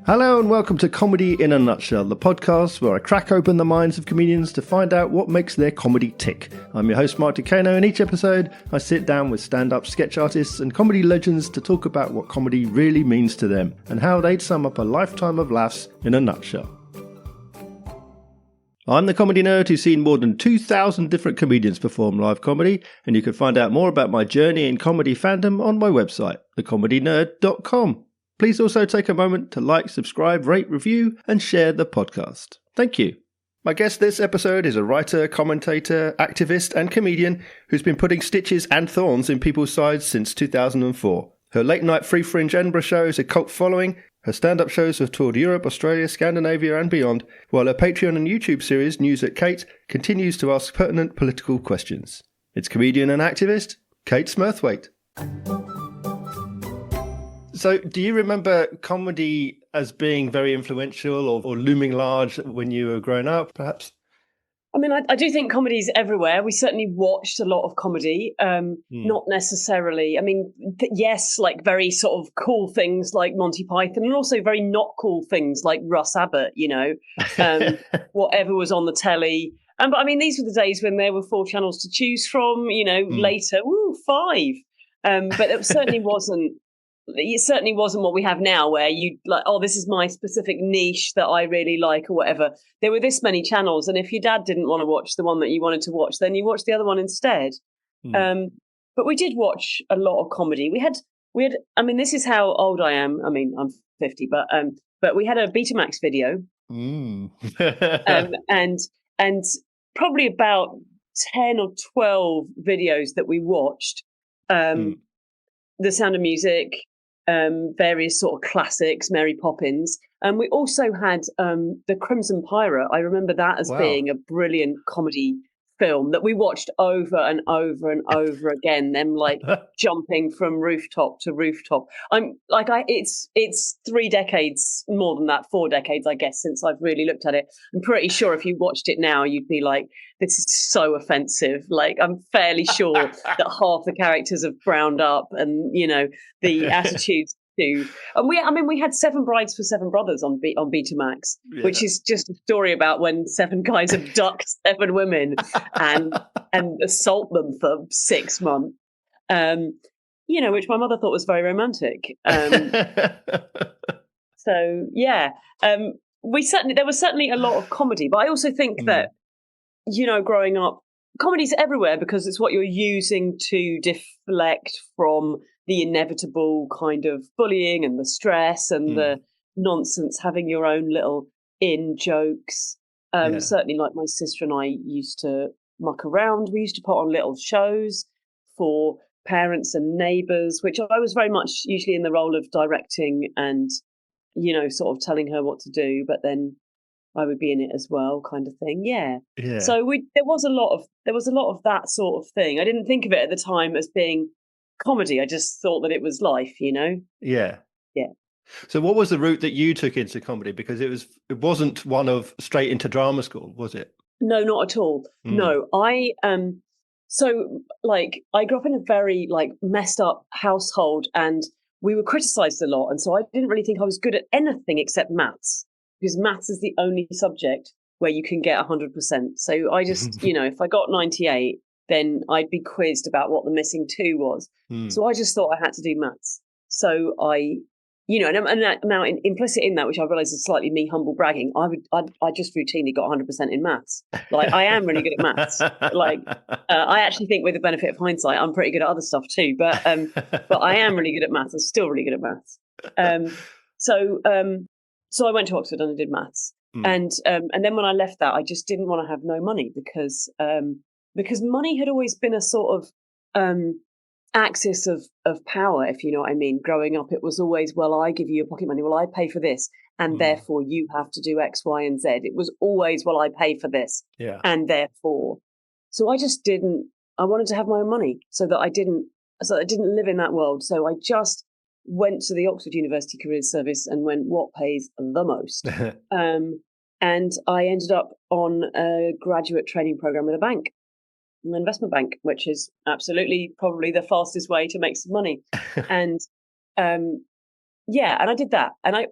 Hello and welcome to Comedy in a Nutshell, the podcast where I crack open the minds of comedians to find out what makes their comedy tick. I'm your host Mark Ducano, and each episode I sit down with stand-up sketch artists and comedy legends to talk about what comedy really means to them and how they'd sum up a lifetime of laughs in a nutshell. I'm the comedy nerd who's seen more than 2,000 different comedians perform live comedy, and you can find out more about my journey in comedy fandom on my website, thecomedynerd.com. Please also take a moment to like, subscribe, rate, review, and share the podcast. Thank you. My guest this episode is a writer, commentator, activist, and comedian who's been putting stitches and thorns in people's sides since 2004. Her late-night Free Fringe Edinburgh show is a cult following. Her stand-up shows have toured Europe, Australia, Scandinavia, and beyond, while her Patreon and YouTube series, News at Kate, continues to ask pertinent political questions. It's comedian and activist, Kate Smurthwaite. So, do you remember comedy as being very influential or looming large when you were growing up, perhaps? I mean, I do think comedy's everywhere. We certainly watched a lot of comedy, not necessarily. I mean, yes, like very sort of cool things like Monty Python, and also very not cool things like Russ Abbott, whatever was on the telly. But I mean, these were the days when there were 4 channels to choose from, later, 5. But it certainly wasn't. It certainly wasn't what we have now, where you like, oh, this is my specific niche that I really like or whatever. There were this many channels, and if your dad didn't want to watch the one that you wanted to watch, then you watched the other one instead. But we did watch a lot of comedy. We had. I mean, this is how old I am. I mean, I'm 50, but we had a Betamax video, and probably about 10 or 12 videos that we watched. The Sound of Music. Various sort of classics, Mary Poppins. And we also had The Crimson Pirate. I remember that as being a brilliant comedy film that we watched over and over and over again, them like jumping from rooftop to rooftop. It's 3 decades, more than that, 4 decades, I guess, since I've really looked at it. I'm pretty sure if you watched it now, you'd be like, this is so offensive. Like, I'm fairly sure that half the characters have browned up, and the attitudes too. And we had 7 Brides for 7 Brothers on Betamax, which is just a story about when 7 guys abduct 7 women and assault them for 6 months. Which my mother thought was very romantic. So yeah, there was certainly a lot of comedy, but I also think that growing up, comedy's everywhere because it's what you're using to deflect from the inevitable kind of bullying and the stress and the nonsense, having your own little in-jokes. Certainly, like my sister and I used to muck around. We used to put on little shows for parents and neighbours, which I was very much usually in the role of directing and, sort of telling her what to do, but then I would be in it as well, kind of thing. Yeah. So there was a lot of that sort of thing. I didn't think of it at the time as being comedy. I just thought that it was life, Yeah. So what was the route that you took into comedy? Because it wasn't one of straight into drama school, was it? No, not at all. No, I I grew up in a very messed up household, and we were criticised a lot, and so I didn't really think I was good at anything except maths, because maths is the only subject where you can get 100%. So I just, if I got 98, then I'd be quizzed about what the missing 2 was. So I just thought I had to do maths. So I, and now implicit in that, which I realise is slightly me humble bragging, I just routinely got 100% in maths. Like, I am really good at maths. I actually think, with the benefit of hindsight, I'm pretty good at other stuff too. But I am really good at maths. I'm still really good at maths. So I went to Oxford and I did maths. And then when I left that, I just didn't want to have no money because money had always been a sort of axis of power, if you know what I mean. Growing up, it was always, well, I give you your pocket money, well, I pay for this, and therefore you have to do X, Y, and Z. It was always, well, I pay for this, and therefore. So I just didn't. I wanted to have my own money, so that I didn't live in that world. So I just went to the Oxford University Careers Service and went, what pays the most? And I ended up on a graduate training program with a bank, an investment bank, which is absolutely probably the fastest way to make some money. And yeah, and I did that, and I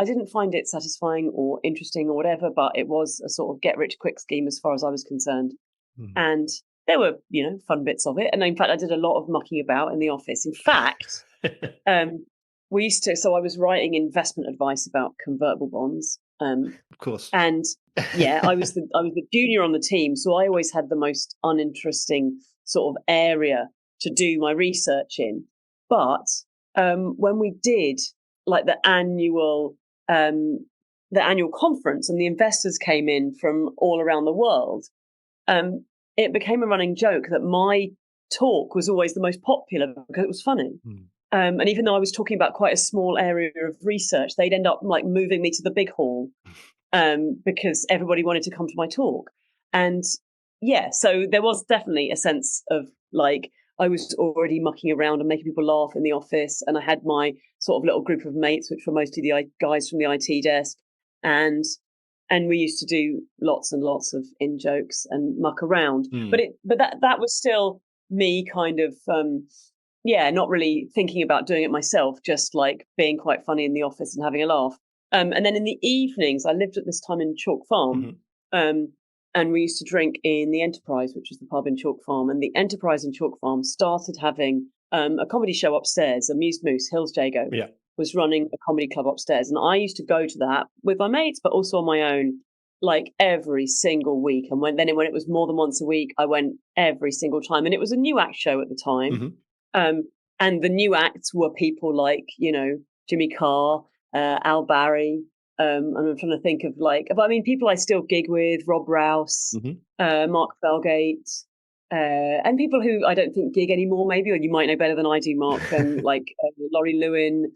didn't find it satisfying or interesting or whatever, but it was a sort of get rich quick scheme as far as I was concerned. Mm. And there were, fun bits of it. And in fact, I did a lot of mucking about in the office. In fact, we used to. So I was writing investment advice about convertible bonds. Of course. And yeah, I was the junior on the team, so I always had the most uninteresting sort of area to do my research in. But when we did like the annual conference, and the investors came in from all around the world, um, it became a running joke that my talk was always the most popular because it was funny. Mm. And even though I was talking about quite a small area of research, they'd end up like moving me to the big hall because everybody wanted to come to my talk. And yeah, so there was definitely a sense of like I was already mucking around and making people laugh in the office, and I had my sort of little group of mates, which were mostly the guys from the IT desk, and we used to do lots and lots of in jokes and muck around. Mm. But that was still me kind of not really thinking about doing it myself, just like being quite funny in the office and having a laugh. And then in the evenings, I lived at this time in Chalk Farm, and we used to drink in the Enterprise, which is the pub in Chalk Farm. And the Enterprise in Chalk Farm started having a comedy show upstairs. Amused Moose, Hills Jago, was running a comedy club upstairs. And I used to go to that with my mates, but also on my own, like every single week. And when it was more than once a week, I went every single time. And it was a new act show at the time. And the new acts were people like, Jimmy Carr, Al Barry. And I'm trying to think of people I still gig with, Rob Rouse, Mark Felgate, and people who I don't think gig anymore, maybe, or you might know better than I do, Mark, Laurie Lewin.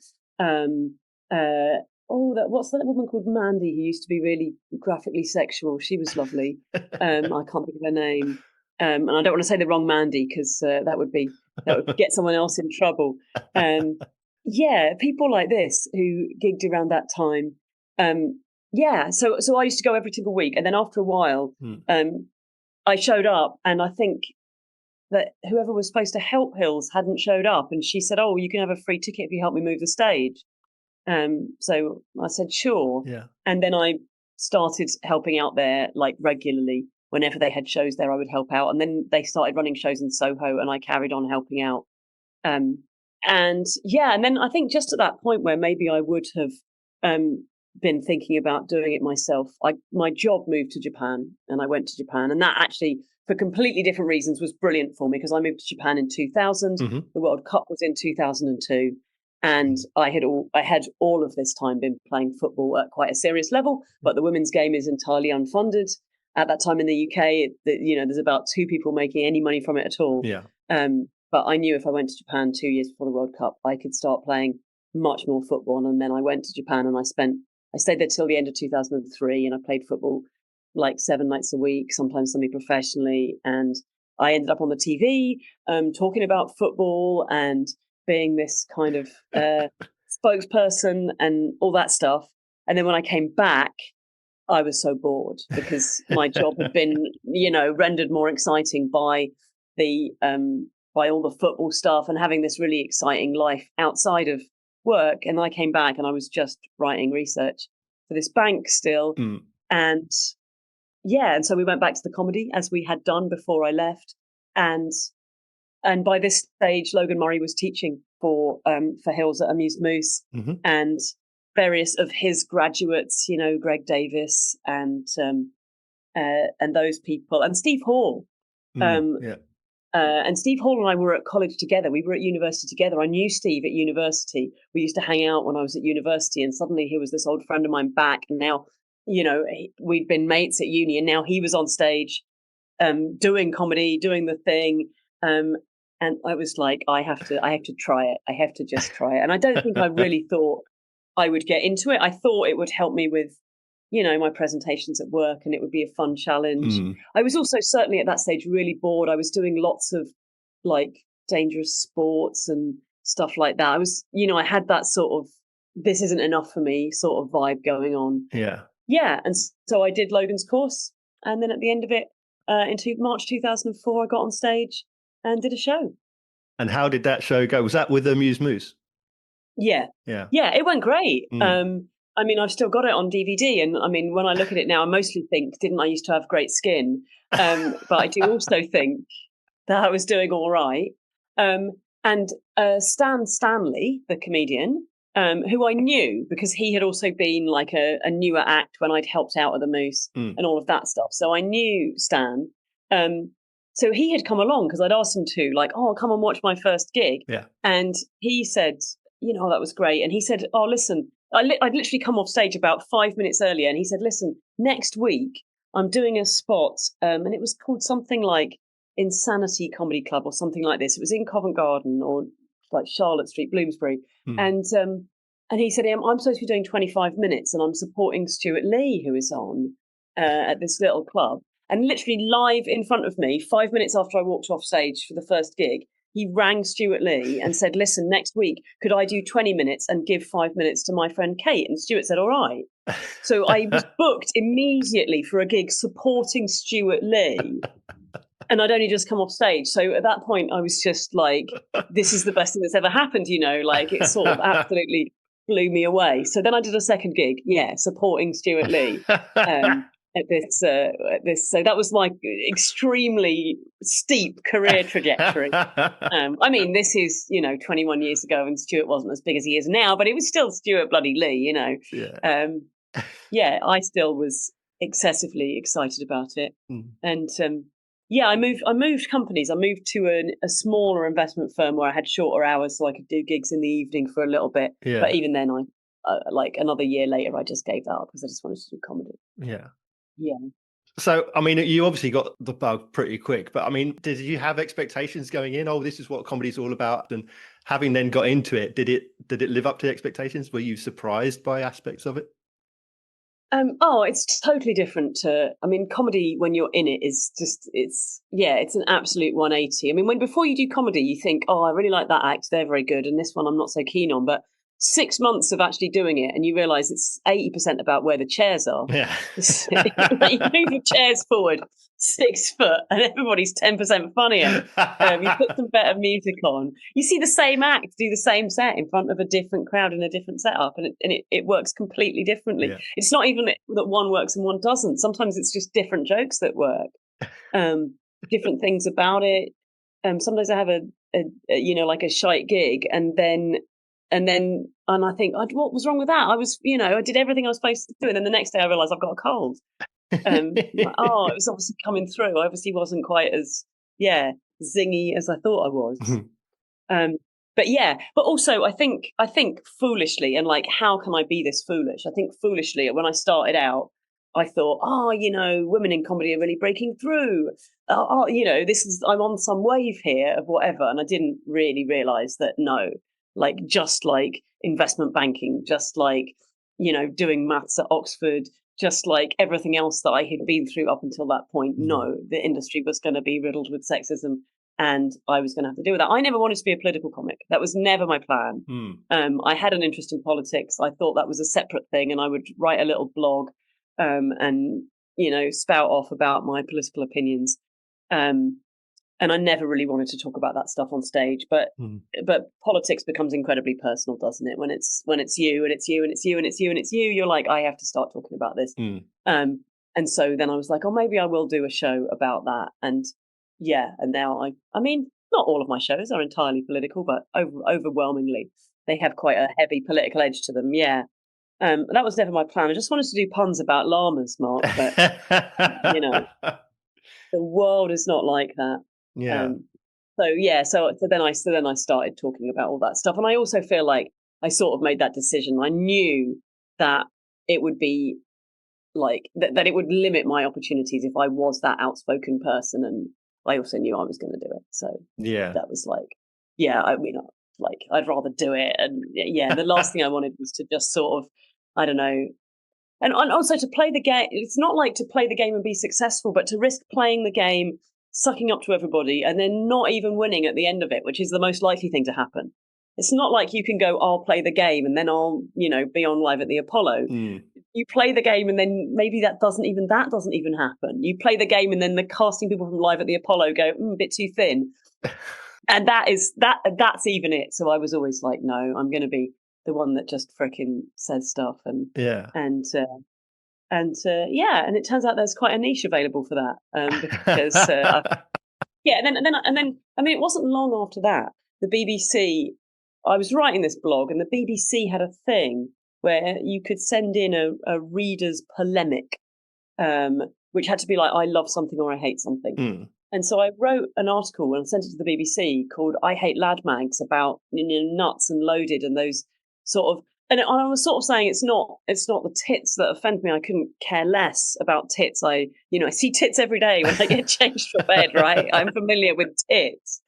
What's that woman called Mandy who used to be really graphically sexual? She was lovely. I can't think of her name. And I don't want to say the wrong Mandy because that would get someone else in trouble. People like this who gigged around that time. So I used to go every single week, and then after a while, I showed up, and I think that whoever was supposed to help Hills hadn't showed up, and she said, "Oh, you can have a free ticket if you help me move the stage." So I said, "Sure." Yeah. And then I started helping out there like regularly. Whenever they had shows there, I would help out, and then they started running shows in Soho, and I carried on helping out. And then I think just at that point where maybe I would have been thinking about doing it myself, my job moved to Japan, and I went to Japan, and that actually, for completely different reasons, was brilliant for me because I moved to Japan in 2000. The World Cup was in 2002, and I had all of this time been playing football at quite a serious level, but the women's game is entirely unfunded. At that time in the UK, there's about 2 people making any money from it at all. Yeah. But I knew if I went to Japan 2 years before the World Cup, I could start playing much more football. And then I went to Japan, and I stayed there till the end of 2003, and I played football like 7 nights a week, sometimes semi-professionally. And I ended up on the TV talking about football and being this kind of spokesperson and all that stuff. And then when I came back, I was so bored because my job had been, rendered more exciting by by all the football stuff and having this really exciting life outside of work. And I came back and I was just writing research for this bank still. And so we went back to the comedy as we had done before I left. And by this stage, Logan Murray was teaching for Hills at Amused Moose, and various of his graduates, Greg Davis and those people, and Steve Hall. And Steve Hall and I were at college together. We were at university together. I knew Steve at university. We used to hang out when I was at university, and suddenly he was this old friend of mine back. And now, we'd been mates at uni, and now he was on stage doing comedy, doing the thing. And I was like, I have to try it. I have to just try it. And I don't think I really thought I would get into it. I thought it would help me with, my presentations at work, and it would be a fun challenge. I was also certainly at that stage really bored. I was doing lots of like dangerous sports and stuff like that. I was, I had that sort of, this isn't enough for me sort of vibe going on. Yeah. And so I did Logan's course. And then at the end of it, in March 2004, I got on stage and did a show. And how did that show go? Was that with Amused Moose? Yeah. Yeah. Yeah, it went great. Mm. I mean, I've still got it on DVD, and I mean, when I look at it now, I mostly think, didn't I used to have great skin? But I do also think that I was doing all right. And Stan Stanley, the comedian, who I knew because he had also been like a newer act when I'd helped out at the Moose Mm. and all of that stuff. So I knew Stan. So he had come along because I'd asked him to, like, oh, come and watch my first gig. Yeah. And he said, that was great. And he said, oh, listen, I'd literally come off stage about 5 minutes earlier. And he said, listen, next week I'm doing a spot. And it was called something like Insanity Comedy Club or something like this. It was in Covent Garden or like Charlotte Street, Bloomsbury. And he said, I'm supposed to be doing 25 minutes and I'm supporting Stuart Lee, who is on at this little club. And literally live in front of me, 5 minutes after I walked off stage for the first gig, he rang Stuart Lee and said, listen, next week, could I do 20 minutes and give 5 minutes to my friend Kate? And Stuart said, all right. So I was booked immediately for a gig supporting Stuart Lee. And I'd only just come off stage. So at that point, I was just like, this is the best thing that's ever happened, like it sort of absolutely blew me away. So then I did a second gig, supporting Stuart Lee. At this, so that was my extremely steep career trajectory. I mean, this is 21 years ago, and Stuart wasn't as big as he is now, but it was still Stuart bloody Lee, Yeah. I still was excessively excited about it, and I moved companies. I moved to a smaller investment firm where I had shorter hours, so I could do gigs in the evening for a little bit. Yeah. But even then, I like another year later, I just gave that up because I just wanted to do comedy. Yeah. Yeah. So, I mean, you obviously got the bug pretty quick, but I mean, did you have expectations going in? Oh, this is what comedy's all about. And having then got into it, did it live up to the expectations? Were you surprised by aspects of it? It's totally different comedy when you're in it is just, it's an absolute 180. I mean, before you do comedy, you think, oh, I really like that act. They're very good. And this one I'm not so keen on, but 6 months of actually doing it and you realize it's 80% about where the chairs are. Yeah. You move your chairs forward 6 foot and everybody's 10% funnier. You put some better music on. You see the same act do the same set in front of a different crowd in a different setup, and it works completely differently. Yeah. It's not even that one works and one doesn't. Sometimes it's just different jokes that work. Different things about it. Sometimes I have a shite gig and I think, what was wrong with that? I was, I did everything I was supposed to do. And then the next day I realized I've got a cold. It was obviously coming through. I obviously wasn't quite as, zingy as I thought I was. But also I think foolishly, and like, how can I be this foolish? I think foolishly, when I started out, I thought, women in comedy are really breaking through. I'm on some wave here of whatever. And I didn't really realize that, no, like, just like investment banking, just like, doing maths at Oxford, just like everything else that I had been through up until that point. No, the industry was going to be riddled with sexism and I was going to have to deal with that. I never wanted to be a political comic. That was never my plan. I had an interest in politics. I thought that was a separate thing, and I would write a little blog and, spout off about my political opinions. And I never really wanted to talk about that stuff on stage, but politics becomes incredibly personal, doesn't it? When it's you and it's you and it's you and it's you and it's you, you're like, I have to start talking about this. And so then I was like, oh, maybe I will do a show about that. And and now I mean, not all of my shows are entirely political, but overwhelmingly they have quite a heavy political edge to them. Yeah. That was never my plan. I just wanted to do puns about llamas, Mark, but the world is not like that. Yeah. So then I started talking about all that stuff, and I also feel like I sort of made that decision. I knew that it would be like that it would limit my opportunities if I was that outspoken person, and I also knew I was going to do it. So that was like, I mean, like, I'd rather do it, and the last thing I wanted was to just sort of, I don't know. And also to play the game. It's not like to play the game and be successful, but to risk playing the game, sucking up to everybody, and then not even winning at the end of it, which is the most likely thing to happen. It's not like you can go, I'll play the game and then I'll, be on Live at the Apollo. You play the game and then maybe that doesn't even happen. You play the game and then the casting people from Live at the Apollo go, a bit too thin. And that's even it. So I was always like, no, I'm going to be the one that just frickin' says stuff and Yeah. and it turns out there's quite a niche available for that, because and then I mean, it wasn't long after that the BBC. I was writing this blog, and the BBC had a thing where you could send in a reader's polemic, which had to be like, I love something or I hate something. Mm. And so I wrote an article and sent it to the BBC called "I Hate Lad Mags" about nuts and loaded and those sort of. And I was sort of saying it's not the tits that offend me. I couldn't care less about tits. I see tits every day when I get changed for bed. Right, I'm familiar with tits.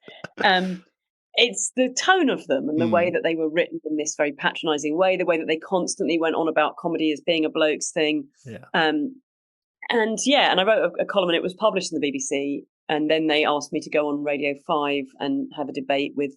It's the tone of them and the way that they were written in this very patronising way. The way that they constantly went on about comedy as being a bloke's thing. Yeah. And I wrote a column, and it was published in the BBC. And then they asked me to go on Radio 5 and have a debate with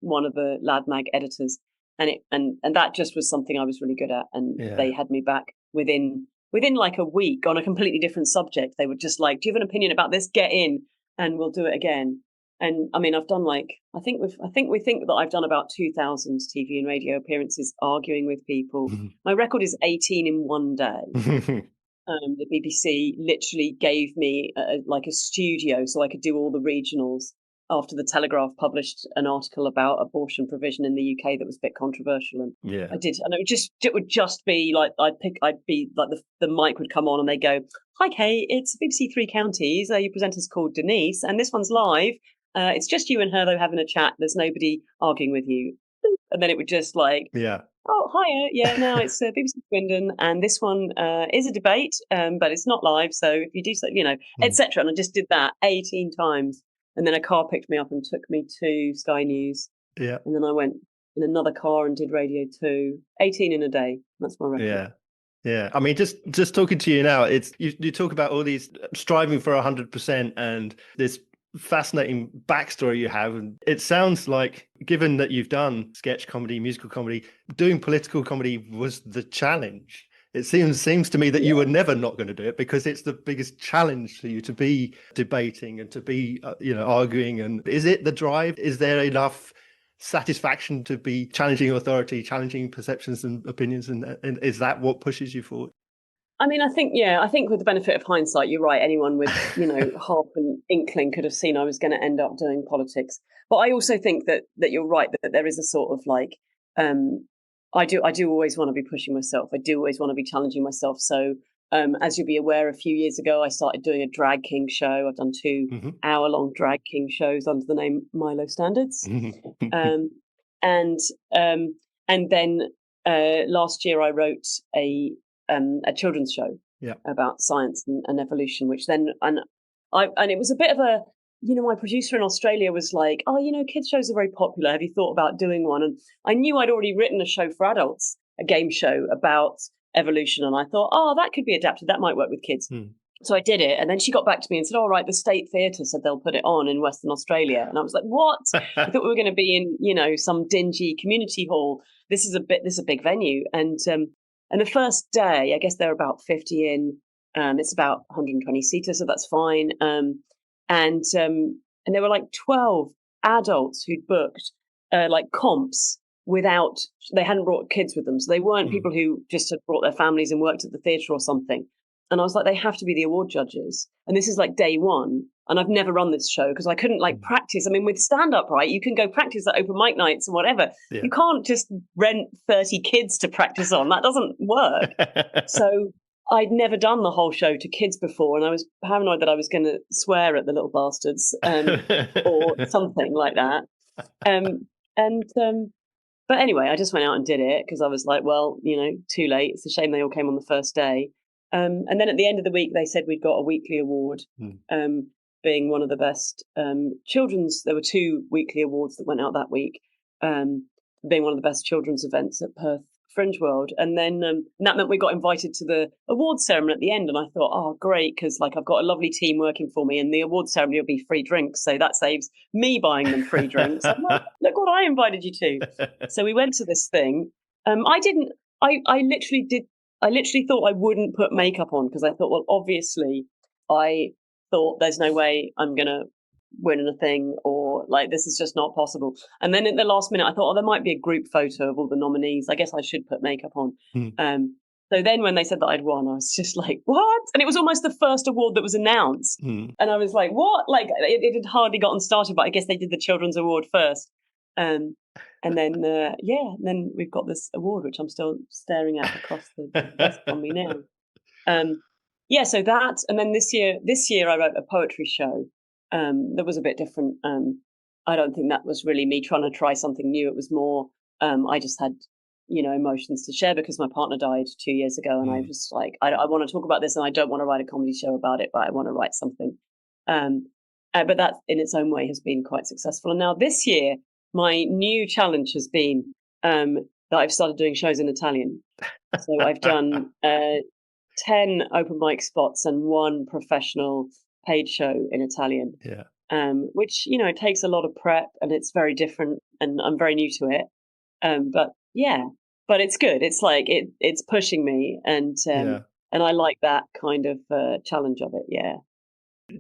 one of the Lad Mag editors. And that just was something I was really good at. And they had me back within like a week on a completely different subject. They were just like, do you have an opinion about this? Get in and we'll do it again. And I mean, I've done I think we think that I've done about 2,000 TV and radio appearances arguing with people. My record is 18 in one day. The BBC literally gave me a studio so I could do all the regionals after the Telegraph published an article about abortion provision in the UK that was a bit controversial, and I did, and it would just be like I'd be like the mic would come on and they go, "Hi Kate, it's BBC Three Counties. Your presenter's called Denise, and this one's live. It's just you and her though having a chat. There's nobody arguing with you." And then it would just like, "Oh, hiya. Yeah, now it's BBC Swindon, and this one is a debate, but it's not live. So if you do so, etc." And I just did that 18 times. And then a car picked me up and took me to Sky News. Yeah. And then I went in another car and did Radio 2. 18 in a day. That's my record. Yeah. Yeah. I mean, just talking to you now, it's you talk about all these striving for 100% and this fascinating backstory you have, and it sounds like, given that you've done sketch comedy, musical comedy, doing political comedy was the challenge. It seems to me that you were never not going to do it, because it's the biggest challenge for you to be debating and to be arguing. And is it the drive? Is there enough satisfaction to be challenging authority, challenging perceptions and opinions, and is that what pushes you forward? I mean, I think with the benefit of hindsight, you're right. Anyone with, half an inkling could have seen I was going to end up doing politics. But I also think that you're right, that there is a sort of like, I do always want to be pushing myself. I do always want to be challenging myself. So as you'll be aware, a few years ago, I started doing a drag king show. I've done 2 hour-long drag king shows under the name Milo Standards. And then last year I wrote a children's show about science and evolution, which then and it was a bit of a, my producer in Australia was like, "Oh, kids shows are very popular. Have you thought about doing one?" And I knew I'd already written a show for adults, a game show about evolution, and I thought, "Oh, that could be adapted. That might work with kids." So I did it, and then she got back to me and said, "All right, the State Theatre said they'll put it on in Western Australia." And I was like, "What?" I thought we were going to be in, some dingy community hall. This is a big venue, and the first day, I guess there were about 50 in. It's about 120 seater, so that's fine. And there were like 12 adults who'd booked like comps they hadn't brought kids with them. So they weren't people who just had brought their families and worked at the theatre or something. And I was like, they have to be the award judges. And this is like day one. And I've never run this show because I couldn't practice. I mean, with stand-up, right, you can go practice at open mic nights and whatever. Yeah. You can't just rent 30 kids to practice on. That doesn't work. So I'd never done the whole show to kids before. And I was paranoid that I was going to swear at the little bastards or something like that. But anyway, I just went out and did it because I was like, well, too late. It's a shame they all came on the first day. And then at the end of the week, they said we'd got a weekly award, being one of the best children's. There were 2 weekly awards that went out that week, being one of the best children's events at Perth Fringe World. And then that meant we got invited to the awards ceremony at the end. And I thought, oh, great, because I've got a lovely team working for me, and the awards ceremony will be free drinks. So that saves me buying them free drinks. I'm like, look what I invited you to. So we went to this thing. I literally thought I wouldn't put makeup on because I thought, well, obviously, I thought there's no way I'm going to winning a thing, or like, this is just not possible. And then at the last minute, I thought, there might be a group photo of all the nominees. I guess I should put makeup on. So then when they said that I'd won, I was just like, what? And it was almost the first award that was announced. And I was like, what? Like, it had hardly gotten started, but I guess they did the Children's Award first. And then, then we've got this award, which I'm still staring at across the desk on me now. So that, and then this year I wrote a poetry show that was a bit different. I don't think that was really me trying to try something new. It was more, I just had, emotions to share because my partner died 2 years ago, and I was like, I want to talk about this, and I don't want to write a comedy show about it, but I want to write something. But that in its own way has been quite successful. And now this year, my new challenge has been that I've started doing shows in Italian. So I've done 10 open mic spots and 1 professional paid show in Italian. Yeah. Which, it takes a lot of prep, and it's very different, and I'm very new to it. But it's good. It's like it's pushing me, and I like that kind of challenge of it. Yeah.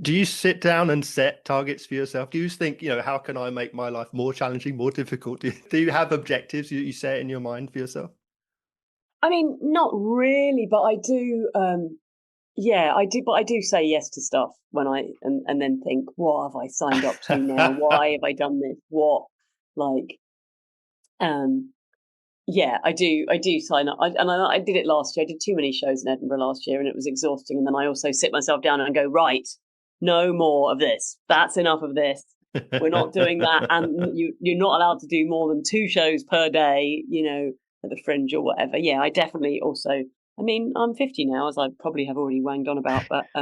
Do you sit down and set targets for yourself? Do you think, how can I make my life more challenging, more difficult? Do you have objectives you set in your mind for yourself? I mean, not really, but I do. I do. But I do say yes to stuff when and then think, what have I signed up to now? Why have I done this? What, like, I do. I do sign up. I did it last year. I did too many shows in Edinburgh last year, and it was exhausting. And then I also sit myself down and go, right, no more of this. That's enough of this. We're not doing that, and you're not allowed to do more than 2 shows per day. At the Fringe or whatever. Yeah, I definitely also. I mean, I'm 50 now, as I probably have already wanged on about, but I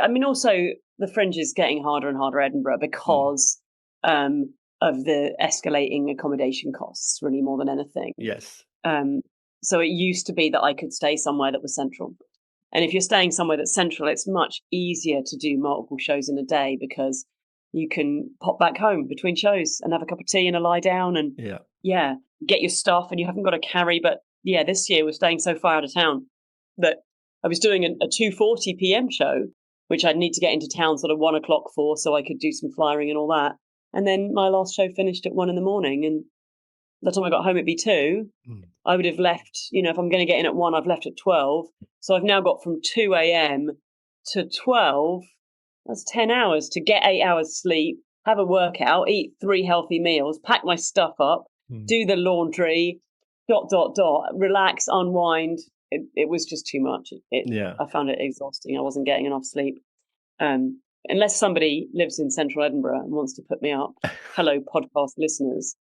mean, also the Fringe is getting harder and harder, Edinburgh, because of the escalating accommodation costs, really, more than anything. Yes. So it used to be that I could stay somewhere that was central. And if you're staying somewhere that's central, it's much easier to do multiple shows in a day, because you can pop back home between shows and have a cup of tea and a lie down and get your stuff, and you haven't got to carry. But this year we're staying so far out of town that I was doing a 2:40 p.m. show, which I'd need to get into town sort of 1 o'clock for, so I could do some flyering and all that. And then my last show finished at 1 a.m, and by the time I got home it'd be 2. I would have left, if I'm going to get in at 1, I've left at 12. So I've now got from 2 a.m. to 12. That's 10 hours to get 8 hours sleep, have a workout, eat 3 healthy meals, pack my stuff up, do the laundry, ... relax, unwind. It was just too much. I found it exhausting. I wasn't getting enough sleep. Unless somebody lives in central Edinburgh and wants to put me up, hello podcast listeners.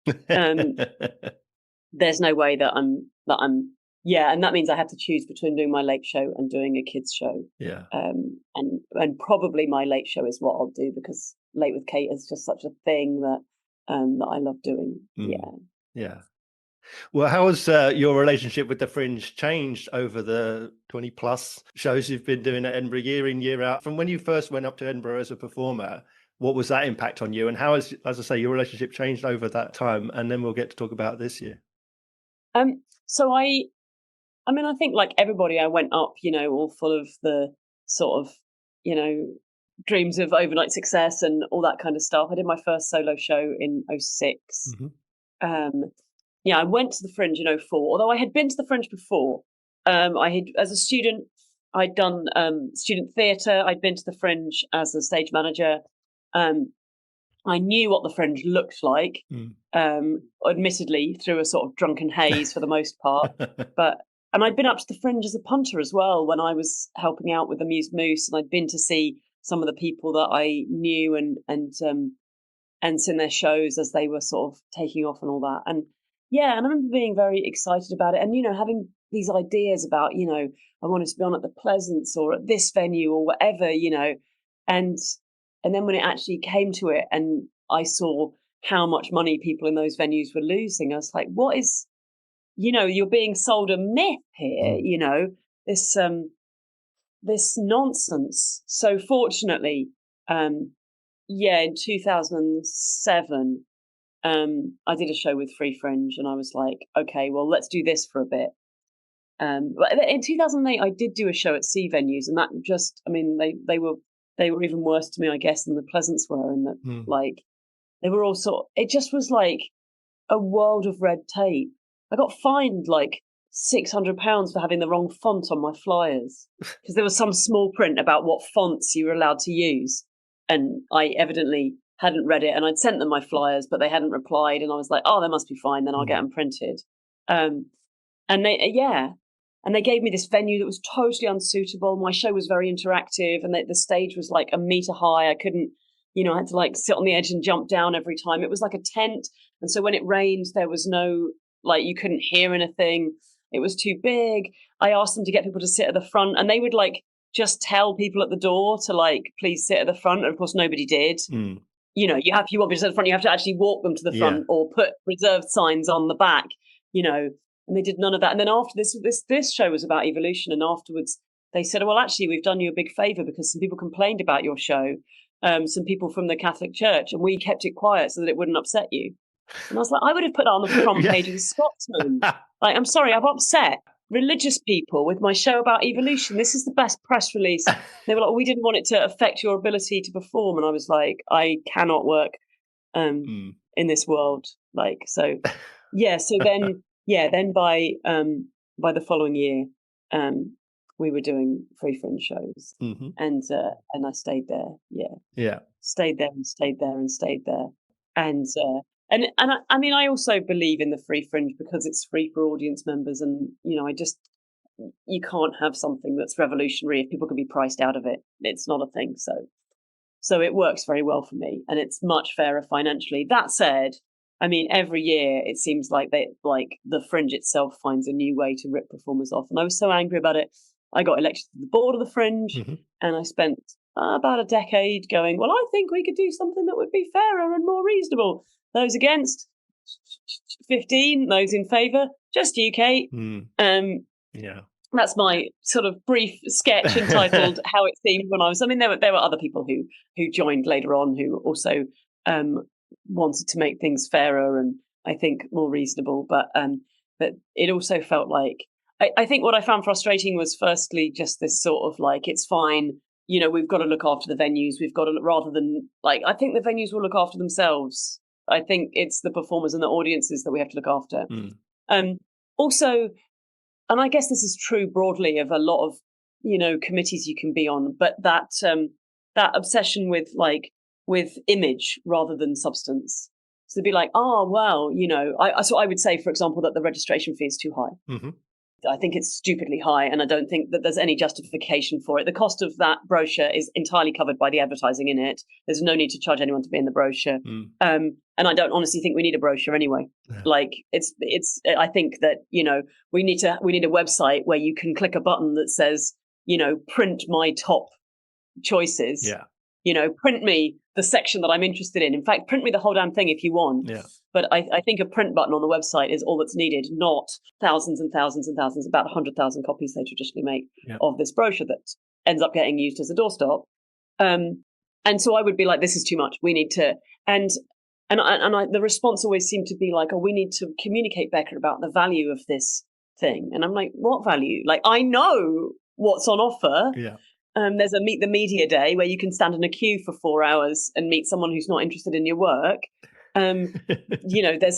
There's no way that I'm. And that means I have to choose between doing my late show and doing a kids show. Yeah. And probably my late show is what I'll do, because Late with Kate is just such a thing that I love doing. Yeah. Well, how has your relationship with the Fringe changed over the 20 plus shows you've been doing at Edinburgh, year in, year out? From when you first went up to Edinburgh as a performer, what was that impact on you? And how has, as I say, your relationship changed over that time? And then we'll get to talk about this year. So I think like everybody, I went up, all full of the sort of, dreams of overnight success and all that kind of stuff. I did my first solo show in 2006. I went to the Fringe in 2004, although I had been to the Fringe before. As a student, I'd done student theatre. I'd been to the Fringe as a stage manager. I knew what the Fringe looked like, admittedly through a sort of drunken haze for the most part. And I'd been up to the Fringe as a punter as well when I was helping out with Amused Moose, and I'd been to see some of the people that I knew and seen their shows as they were sort of taking off and all that. And I remember being very excited about it, and having these ideas about I wanted to be on at the Pleasance or at this venue or whatever, and then when it actually came to it and I saw how much money people in those venues were losing, I was like, what is, you're being sold a myth here, this nonsense. So fortunately, in 2007, I did a show with Free Fringe, and I was like, okay, well, let's do this for a bit. But in 2008, I did do a show at Sea Venues, and that just, they were they were even worse to me, I guess, than the Pleasants were, and that like they were all it just was like a world of red tape. I got fined like £600 for having the wrong font on my flyers because there was some small print about what fonts you were allowed to use, and I evidently hadn't read it, and I'd sent them my flyers, but they hadn't replied, and I was like, oh, they must be fine, then I'll get them printed. And they gave me this venue that was totally unsuitable. My show was very interactive, and the stage was like a meter high. I couldn't, I had to like sit on the edge and jump down every time. It was like a tent, and so when it rained, there was no, like, you couldn't hear anything. It was too big. I asked them to get people to sit at the front, and they would like just tell people at the door to like, please sit at the front. And of course, nobody did. You want people to sit at the front, you have to actually walk them to the front or put reserved signs on the back, and they did none of that. And then after this show was about evolution, and afterwards they said, well, actually, we've done you a big favor because some people complained about your show, some people from the Catholic Church, and we kept it quiet so that it wouldn't upset you. And I was like, I would have put that on the front page of the Scotsman. Like, I'm sorry, I've upset religious people with my show about evolution. This is the best press release. They were like, we didn't want it to affect your ability to perform. And I was like, I cannot work in this world. Like, so, so then by the following year, we were doing free Fringe shows, and I stayed there. Stayed there and stayed there and stayed there. And I mean, I also believe in the free Fringe because it's free for audience members, and you can't have something that's revolutionary if people can be priced out of it. It's not a thing. So it works very well for me, and it's much fairer financially. That said, I mean, every year it seems like the Fringe itself finds a new way to rip performers off, and I was so angry about it. I got elected to the board of the Fringe, and I spent about a decade going, well, I think we could do something that would be fairer and more reasonable. Those against, 15. Those in favour, just you, Kate. That's my sort of brief sketch entitled "How It Seemed When I Was." I mean, there were other people who joined later on who also wanted to make things fairer and I think more reasonable. But it also felt like I think what I found frustrating was firstly just this sort of like, it's fine. We've got to look after the venues. We've got to, rather than like, I think the venues will look after themselves. I think it's the performers and the audiences that we have to look after. Also, and I guess this is true broadly of a lot of, committees you can be on, but that obsession with image rather than substance. So they'd be like, oh, well, so I would say, for example, that the registration fee is too high. I think it's stupidly high, and I don't think that there's any justification for it. The cost of that brochure is entirely covered by the advertising in it. There's no need to charge anyone to be in the brochure. And I don't honestly think we need a brochure anyway. Like it's I think that, we need a website where you can click a button that says, print my top choices. Print me the section that I'm interested in. In fact, print me the whole damn thing if you want. But I think a print button on the website is all that's needed, not thousands and thousands and thousands, about 100,000 copies they traditionally make of this brochure that ends up getting used as a doorstop. And so I would be like, this is too much. We need to, and the response always seemed to be like, oh, we need to communicate better about the value of this thing. And I'm like, what value? Like, I know what's on offer. There's a Meet the Media Day where you can stand in a queue for 4 hours and meet someone who's not interested in your work. There's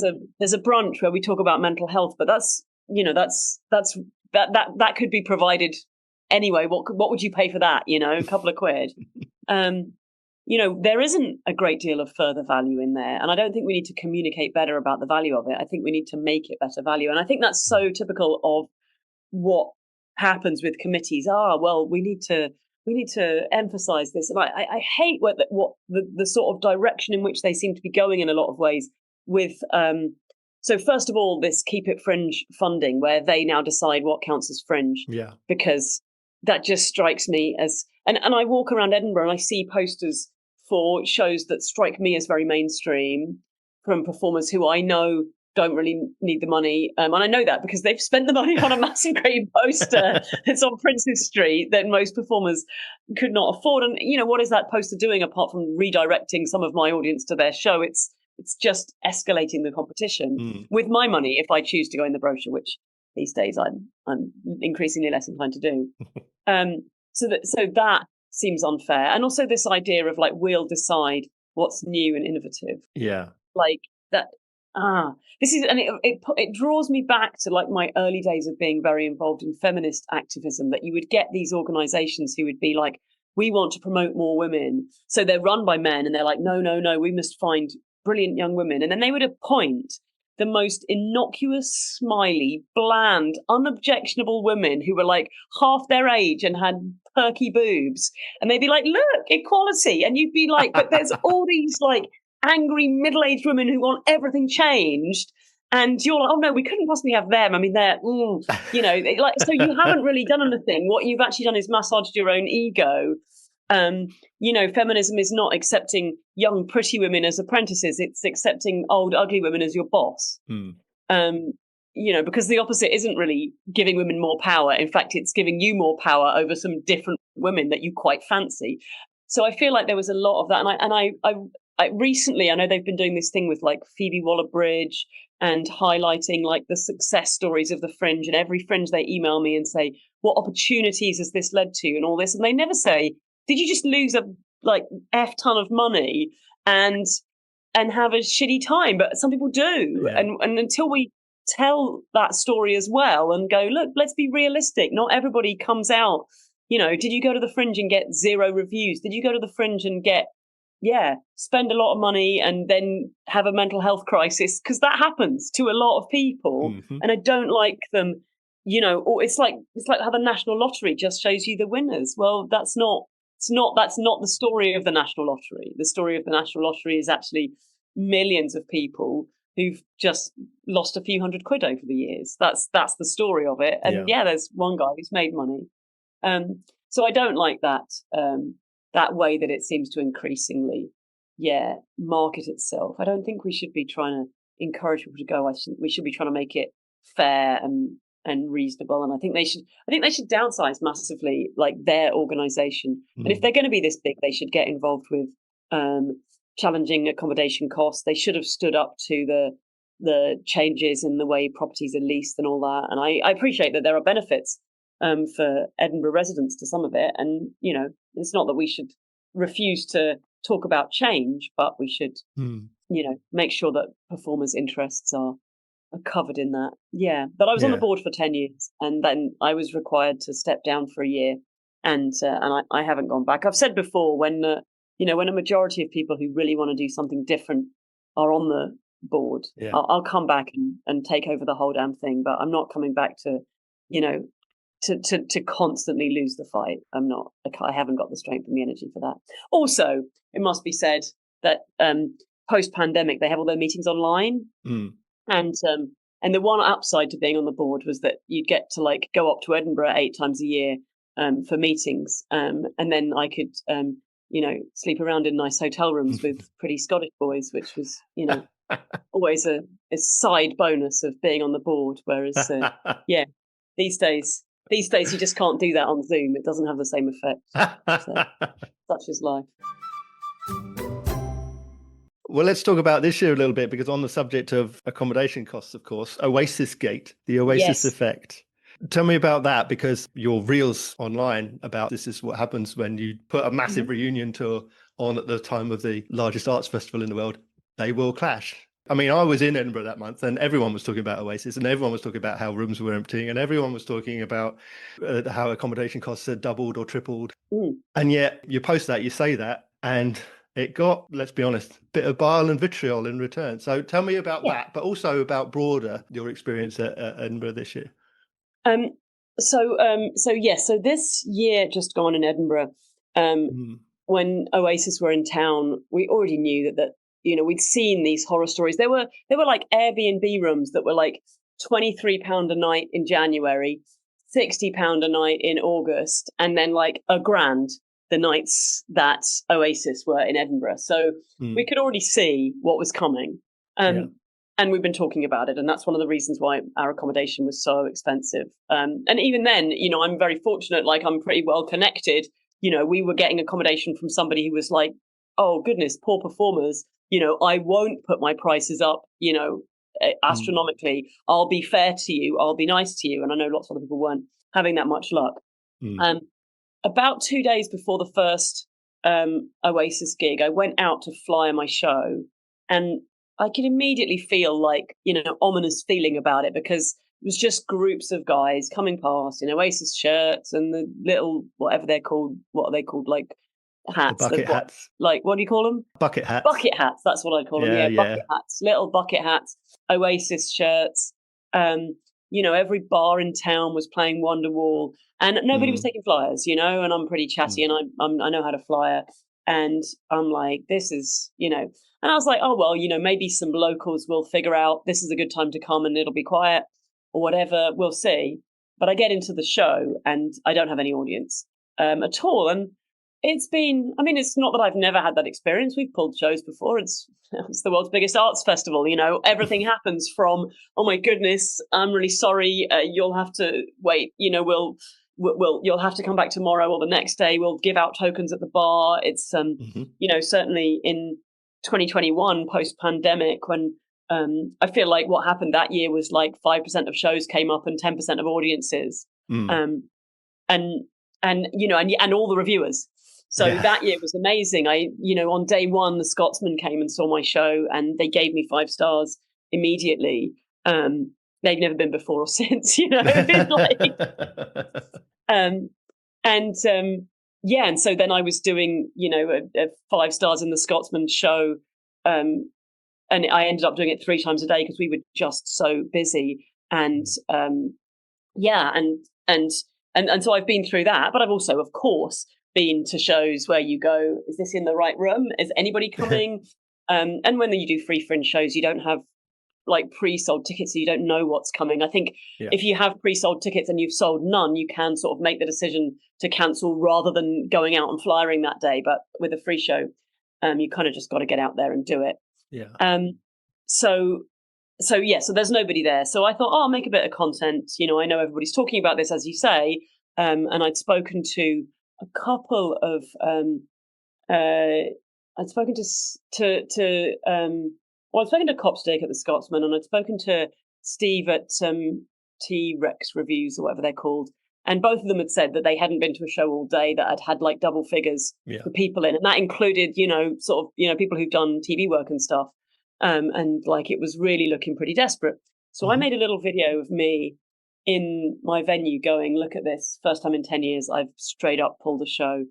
a brunch where we talk about mental health, but that could be provided anyway. What would you pay for that? A couple of quid. There isn't a great deal of further value in there, and I don't think we need to communicate better about the value of it. I think we need to make it better value, and I think that's so typical of what happens with committees. We need to emphasize this. And I hate what the sort of direction in which they seem to be going in a lot of ways with, so first of all, this Keep It Fringe funding, where they now decide what counts as fringe. Because that just strikes me as, and I walk around Edinburgh and I see posters for shows that strike me as very mainstream from performers who I know don't really need the money. And I know that because they've spent the money on a massive green poster that's on Princes Street that most performers could not afford. And, what is that poster doing apart from redirecting some of my audience to their show? It's just escalating the competition with my money if I choose to go in the brochure, which these days I'm increasingly less inclined to do. So that seems unfair. And also this idea of like, we'll decide what's new and innovative. Yeah. Like that. This is, and it draws me back to like my early days of being very involved in feminist activism, that you would get these organizations who would be like, we want to promote more women. So they're run by men and they're like, no, we must find brilliant young women. And then they would appoint the most innocuous, smiley, bland, unobjectionable women who were like half their age and had perky boobs. And they'd be like, look, equality. And you'd be like, but there's all these like angry middle-aged women who want everything changed. And you're like, oh no, we couldn't possibly have them. I mean, they're, like, so you haven't really done anything. What you've actually done is massaged your own ego. Feminism is not accepting young, pretty women as apprentices. It's accepting old, ugly women as your boss. Because the opposite isn't really giving women more power. In fact, it's giving you more power over some different women that you quite fancy. So I feel like there was a lot of that. And I recently, I know they've been doing this thing with like Phoebe Waller-Bridge and highlighting like the success stories of the Fringe, and every Fringe they email me and say, what opportunities has this led to and all this? And they never say, did you just lose a like F ton of money and have a shitty time? But some people do. Yeah. And until we tell that story as well and go, look, let's be realistic. Not everybody comes out, did you go to the Fringe and get 0 reviews? Did you go to the Fringe and spend a lot of money and then have a mental health crisis? Because that happens to a lot of people. And I don't like them, or it's like how the National Lottery just shows you the winners. Well, that's not the story of the National Lottery. The story of the National Lottery is actually millions of people who've just lost a few £100 over the years. That's the story of it. And there's one guy who's made money. So I don't like that way that it seems to increasingly, market itself. I don't think we should be trying to encourage people to go. We should be trying to make it fair and reasonable. And I think they should downsize massively, like their organization. And if they're going to be this big, they should get involved with challenging accommodation costs. They should have stood up to the changes in the way properties are leased and all that. And I appreciate that there are benefits for Edinburgh residents to some of it. And, it's not that we should refuse to talk about change, but we should, make sure that performers' interests are covered in that. Yeah. But I was on the board for 10 years and then I was required to step down for a year. And I haven't gone back. I've said before, when a majority of people who really want to do something different are on the board, I'll come back and take over the whole damn thing. But I'm not coming back to, to constantly lose the fight. I haven't got the strength and the energy for that. Also, it must be said that post-pandemic, they have all their meetings online. And the one upside to being on the board was that you'd get to like go up to Edinburgh 8 times a year for meetings. And then I could, sleep around in nice hotel rooms with pretty Scottish boys, which was, always a side bonus of being on the board. Whereas, these days you just can't do that on Zoom. It doesn't have the same effect. So, such is life. Well, let's talk about this year a little bit, because on the subject of accommodation costs, of course, Oasis Gate, the Oasis effect. Tell me about that, because your reels online about this is what happens when you put a massive reunion tour on at the time of the largest arts festival in the world. They will clash. I mean, I was in Edinburgh that month and everyone was talking about Oasis and everyone was talking about how rooms were emptying and everyone was talking about how accommodation costs had doubled or tripled. And yet you post that, you say that, and it got, let's be honest, a bit of bile and vitriol in return. So tell me about that, but also about broader your experience at Edinburgh this year. So this year just gone in Edinburgh, when Oasis were in town, we already knew that we'd seen these horror stories. There were like Airbnb rooms that were like £23 a night in January, £60 a night in August, and then like £1,000 the nights that Oasis were in Edinburgh. So we could already see what was coming. And we've been talking about it. And that's one of the reasons why our accommodation was so expensive. And even then, I'm very fortunate, like I'm pretty well connected. We were getting accommodation from somebody who was like, oh goodness, poor performers. I won't put my prices up, astronomically. I'll be fair to you. I'll be nice to you. And I know lots of other people weren't having that much luck. about 2 days before the first Oasis gig, I went out to flyer my show, and I could immediately feel like, ominous feeling about it, because it was just groups of guys coming past in Oasis shirts and the little, whatever they're called, what are they called? Like hats. The bucket hats. Like, what do you call them? Bucket hats. Bucket hats, that's what I call them. Yeah, bucket hats. Little bucket hats, Oasis shirts. Every bar in town was playing Wonderwall, and nobody was taking flyers, and I'm pretty chatty, and I know how to flyer, and I'm like, this is, and I was like, oh, well, maybe some locals will figure out this is a good time to come and it'll be quiet or whatever, we'll see. But I get into the show and I don't have any audience at all. And it's not that I've never had that experience. We've pulled shows before. It's the world's biggest arts festival. Everything happens from, oh my goodness, I'm really sorry, you'll have to wait. You'll have to come back tomorrow or the next day. We'll give out tokens at the bar. It's certainly in 2021 post-pandemic, when I feel like what happened that year was like 5% of shows came up and 10% of audiences, and all the reviewers. So that year was amazing. On day one, the Scotsman came and saw my show, and they gave me 5 stars immediately. They've never been before or since, and so then I was doing, a 5 stars in the Scotsman show, and I ended up doing it 3 times a day because we were just so busy. And so I've been through that, but I've also, of course, been to shows where you go, is this in the right room? Is anybody coming? And when you do free Fringe shows, you don't have like pre-sold tickets, so you don't know what's coming. I think if you have pre-sold tickets and you've sold none, you can sort of make the decision to cancel rather than going out and flyering that day. But with a free show, you kind of just got to get out there and do it. So there's nobody there. So I thought, I'll make a bit of content. I know everybody's talking about this, as you say, and I'd spoken to a couple of I'd spoken to Copstick at the Scotsman, and I'd spoken to Steve at T-Rex Reviews or whatever they're called, and both of them had said that they hadn't been to a show all day that had like double figures for people in, and that included people who've done TV work and stuff, and like it was really looking pretty desperate. So I made a little video of me in my venue going, look at this, first time in 10 years I've straight up pulled a show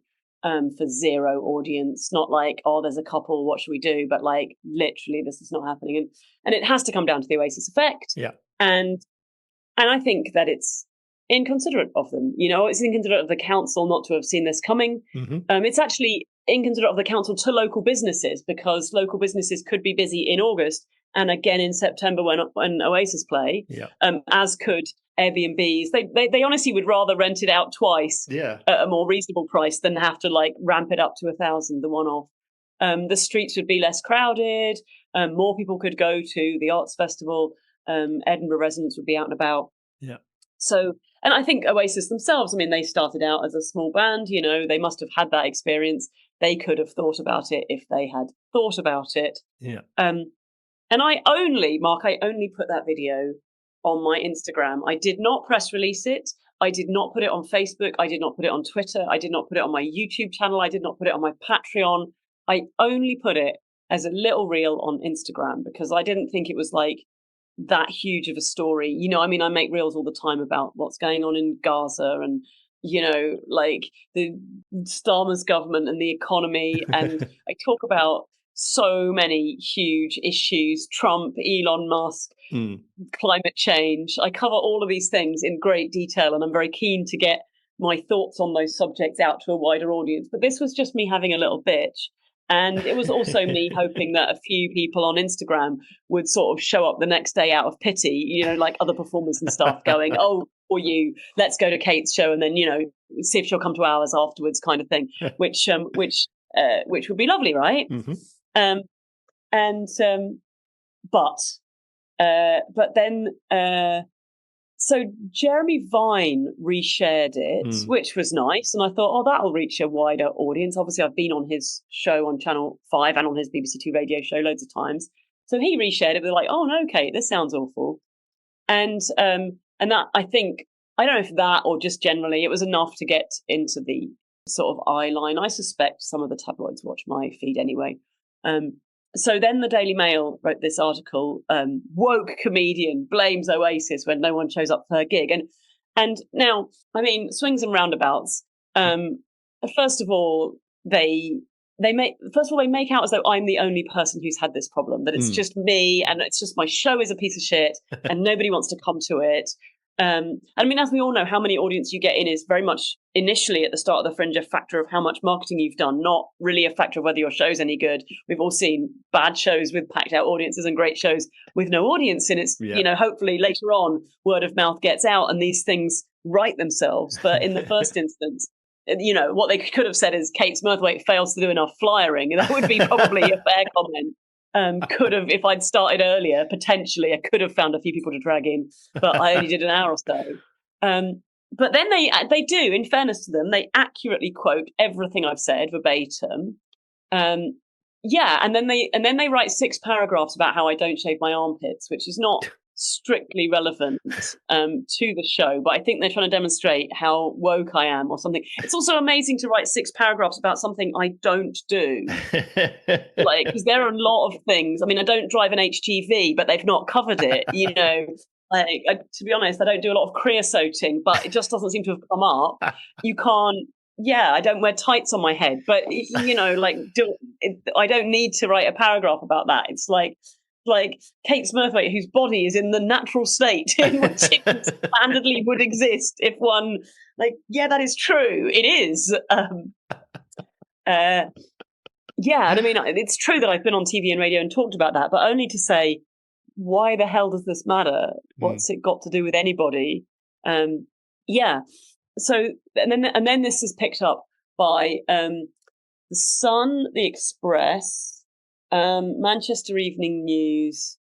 for 0 audience. Not like, oh, there's a couple, what should we do? But like literally this is not happening. And it has to come down to the Oasis effect. And I think that it's inconsiderate of them. It's inconsiderate of the council not to have seen this coming. It's actually inconsiderate of the council to local businesses, because local businesses could be busy in August and again in September when Oasis play, as could Airbnbs. They honestly would rather rent it out twice at a more reasonable price than have to like ramp it up to 1,000 the one-off. The streets would be less crowded. More people could go to the arts festival. Edinburgh residents would be out and about. So, and I think Oasis themselves, they started out as a small band. They must have had that experience. They could have thought about it if they had thought about it. And I only put that video on my Instagram. I did not press release it. I did not put it on Facebook. I did not put it on Twitter. I did not put it on my YouTube channel. I did not put it on my Patreon. I only put it as a little reel on Instagram because I didn't think it was like that huge of a story. I make reels all the time about what's going on in Gaza and, like the Starmer's government and the economy. And I talk about so many huge issues, Trump, Elon Musk, climate change. I cover all of these things in great detail, and I'm very keen to get my thoughts on those subjects out to a wider audience. But this was just me having a little bitch. And it was also me hoping that a few people on Instagram would sort of show up the next day out of pity, like other performers and stuff going, oh, or you, let's go to Kate's show and then, see if she'll come to ours afterwards kind of thing, which would be lovely, right? But then so Jeremy Vine reshared it, which was nice. And I thought, that'll reach a wider audience. Obviously, I've been on his show on Channel 5 and on his BBC Two radio show loads of times. So he reshared it. They're like, oh, no, Kate, this sounds awful. And that, I think, I don't know if that or just generally, it was enough to get into the sort of eye line. I suspect some of the tabloids watch my feed anyway. So then the Daily Mail wrote this article, woke comedian blames Oasis when no one shows up for her gig. And now, I mean, swings and roundabouts. First of all, they make out as though I'm the only person who's had this problem, that it's just me and it's just my show is a piece of shit and nobody wants to come to it. And I mean, as we all know, how many audience you get in is very much initially at the start of the Fringe a factor of how much marketing you've done, not really a factor of whether your show's any good. We've all seen bad shows with packed out audiences and great shows with no audience. And it's, hopefully later on word of mouth gets out and these things right themselves. But in the first instance, what they could have said is Kate Smurthwaite fails to do enough flyering. That would be probably a fair comment. Could have, if I'd started earlier, potentially, I could have found a few people to drag in, but I only did an hour or so. But then they do, in fairness to them, they accurately quote everything I've said verbatim. And then they write 6 paragraphs about how I don't shave my armpits, which is not strictly relevant to the show, but I think they're trying to demonstrate how woke I am or something. It's also amazing to write 6 paragraphs about something I don't do, because there are a lot of things. I mean, I don't drive an HGV, but they've not covered it. To be honest, I don't do a lot of creosoting, but it just doesn't seem to have come up. You can't. Yeah, I don't wear tights on my head, but I don't need to write a paragraph about that. It's like Kate Smurthwaite, whose body is in the natural state in which it standardly would exist if one, that is true. It is. And I mean, it's true that I've been on TV and radio and talked about that, but only to say, why the hell does this matter? What's it got to do with anybody? So, and then this is picked up by The Sun, The Express, Manchester Evening News,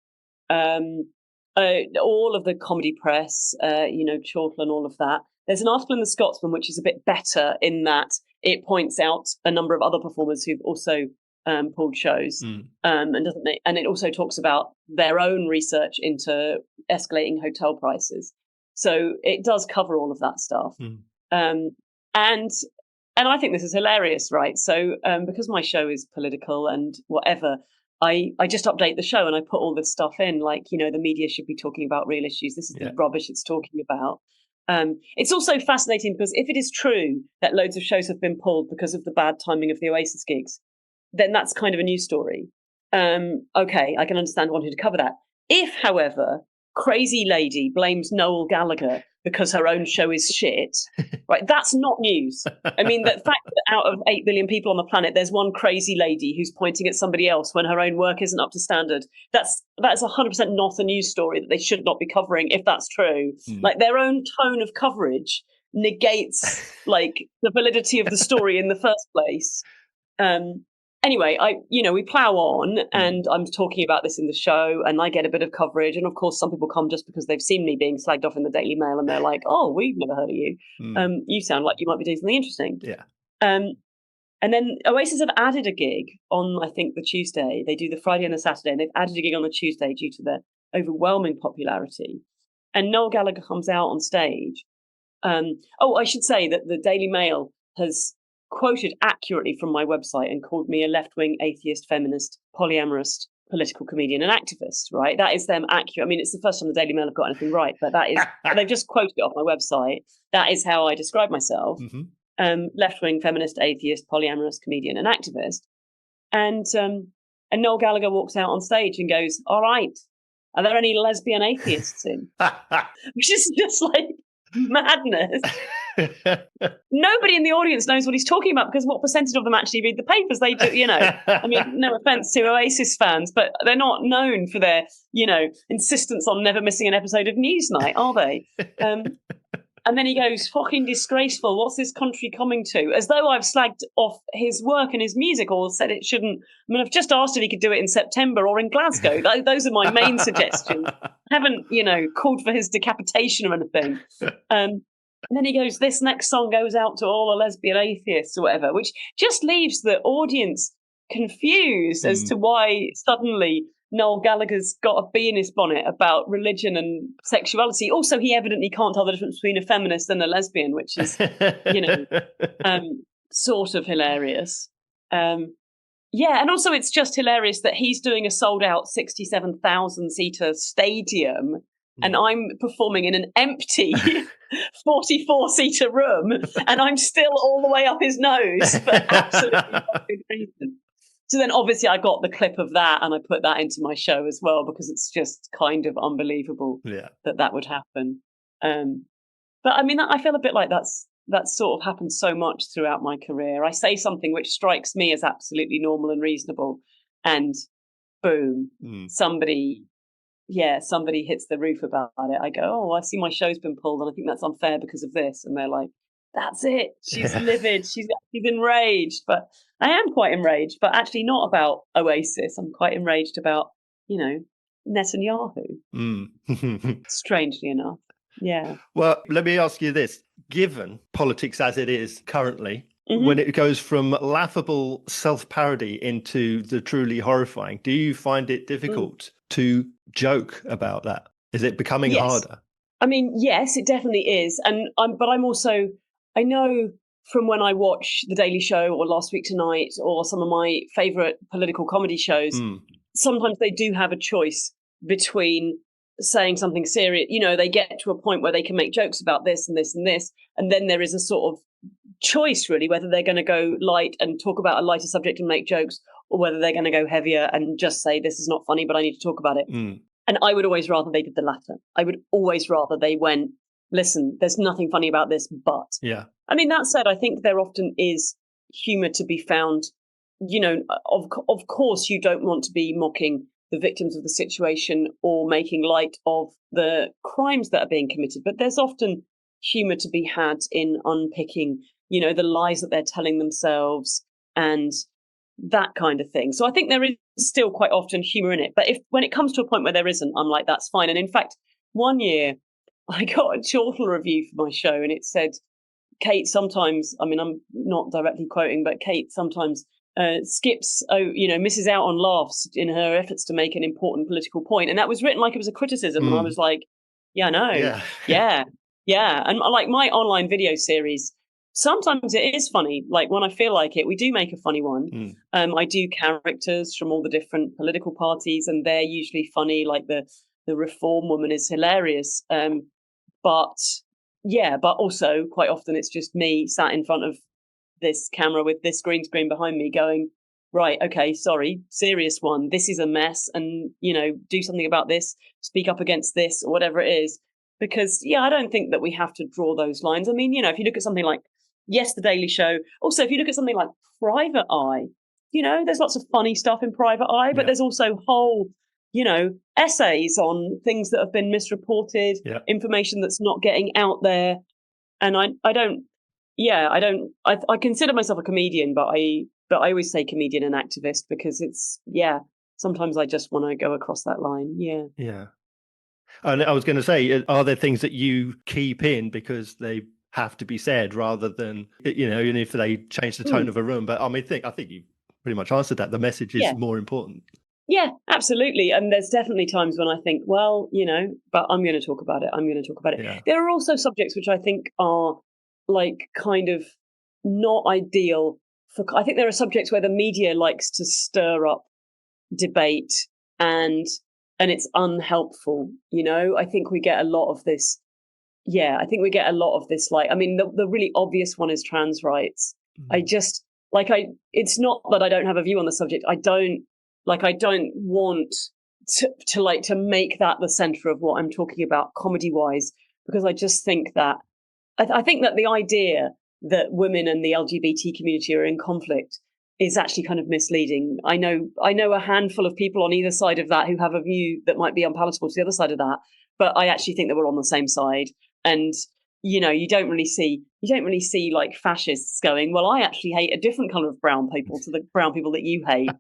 all of the comedy press, Chortle and all of that. There's an article in The Scotsman which is a bit better in that it points out a number of other performers who've also pulled shows, and it also talks about their own research into escalating hotel prices. So it does cover all of that stuff, and I think this is hilarious, right? So because my show is political and whatever, I just update the show and I put all this stuff in, the media should be talking about real issues. This is the rubbish it's talking about. It's also fascinating because if it is true that loads of shows have been pulled because of the bad timing of the Oasis gigs, then that's kind of a news story. Okay, I can understand wanting to cover that. If, however, crazy lady blames Noel Gallagher because her own show is shit, right? That's not news. I mean, the fact that out of 8 billion people on the planet, there's one crazy lady who's pointing at somebody else when her own work isn't up to standard. That's 100% not a news story that they should not be covering if that's true. Their own tone of coverage negates the validity of the story in the first place. Anyway, we plow on and I'm talking about this in the show and I get a bit of coverage. And of course, some people come just because they've seen me being slagged off in the Daily Mail and they're like, oh, we've never heard of you. You sound like you might be doing something interesting. Yeah. And then Oasis have added a gig on, I think, the Tuesday. They do the Friday and the Saturday and they've added a gig on the Tuesday due to their overwhelming popularity. And Noel Gallagher comes out on stage. I should say that the Daily Mail has quoted accurately from my website and called me a left-wing, atheist, feminist, polyamorous, political comedian and activist, right? That is them accurate. I mean, it's the first time the Daily Mail have got anything right, but that is, they've just quoted it off my website. That is how I describe myself. Left-wing, feminist, atheist, polyamorous, comedian and activist. And Noel Gallagher walks out on stage and goes, all right, are there any lesbian atheists in? Which is just madness. Nobody in the audience knows what he's talking about because what percentage of them actually read the papers? They do, I mean, no offense to Oasis fans, but they're not known for their, insistence on never missing an episode of Newsnight, are they? And then he goes, fucking disgraceful. What's this country coming to? As though I've slagged off his work and his music or said it shouldn't. I mean, I've just asked if he could do it in September or in Glasgow. Those are my main suggestions. I haven't, called for his decapitation or anything. And then he goes, this next song goes out to all the lesbian atheists or whatever, which just leaves the audience confused as to why suddenly Noel Gallagher's got a bee in his bonnet about religion and sexuality. Also, he evidently can't tell the difference between a feminist and a lesbian, which is, sort of hilarious. And also it's just hilarious that he's doing a sold-out 67,000-seater stadium and I'm performing in an empty 44-seater room and I'm still all the way up his nose for absolutely no good reason. So then obviously I got the clip of that and I put that into my show as well because it's just kind of unbelievable that would happen. But I mean, I feel a bit like that's sort of happened so much throughout my career. I say something which strikes me as absolutely normal and reasonable and boom, somebody hits the roof about it. I go, oh, I see my show's been pulled and I think that's unfair because of this. And they're like, that's it. She's livid. She's enraged. But I am quite enraged, but actually not about Oasis. I'm quite enraged about, Netanyahu. Strangely enough. Yeah. Well, let me ask you this. Given politics as it is currently, when it goes from laughable self-parody into the truly horrifying, do you find it difficult to joke about that? Is it becoming harder? I mean, yes, it definitely is. But I'm also, I know from when I watch The Daily Show or Last Week Tonight or some of my favourite political comedy shows, sometimes they do have a choice between saying something serious. They get to a point where they can make jokes about this and this and this. And then there is a sort of choice, really, whether they're going to go light and talk about a lighter subject and make jokes or whether they're going to go heavier and just say, this is not funny, but I need to talk about it. And I would always rather they did the latter. I would always rather they went, listen, there's nothing funny about this, but. Yeah. I mean, that said, I think there often is humour to be found. Of course, you don't want to be mocking the victims of the situation or making light of the crimes that are being committed. But there's often humour to be had in unpicking, the lies that they're telling themselves and that kind of thing. So I think there is still quite often humour in it. But when it comes to a point where there isn't, I'm like, that's fine. And in fact, one year I got a chortle review for my show and it said, Kate sometimes, I mean, I'm not directly quoting, but Kate sometimes misses out on laughs in her efforts to make an important political point. And that was written like it was a criticism. And I was like, yeah, no, yeah. And like my online video series, sometimes it is funny. Like when I feel like it, we do make a funny one. I do characters from all the different political parties and they're usually funny. Like the Reform woman is hilarious. But also quite often it's just me sat in front of this camera with this green screen behind me going, right, okay, sorry, serious one. This is a mess and, do something about this, speak up against this or whatever it is. Because, I don't think that we have to draw those lines. I mean, if you look at something like, The Daily Show, also if you look at something like Private Eye, there's lots of funny stuff in Private Eye, but there's also whole, essays on things that have been misreported, information that's not getting out there. And I consider myself a comedian, but I always say comedian and activist because it's, sometimes I just want to go across that line. Yeah. Yeah. And I was going to say, are there things that you keep in because they have to be said rather than, even if they change the tone of a room? But I mean, I think you pretty much answered that. The message is more important. Yeah, absolutely. And there's definitely times when I think, well, but I'm going to talk about it. Yeah. There are also subjects which I think are like kind of not ideal for. I think there are subjects where the media likes to stir up debate and it's unhelpful. I think we get a lot of this. Yeah, I think we get a lot of this. Like, I mean, the really obvious one is trans rights. It's not that I don't have a view on the subject. I don't want to make that the center of what I'm talking about comedy wise, because I just think that I think that the idea that women and the LGBT community are in conflict is actually kind of misleading. I know a handful of people on either side of that who have a view that might be unpalatable to the other side of that, but I actually think that we're on the same side. And you don't really see like fascists going, well, I actually hate a different color of brown people to the brown people that you hate.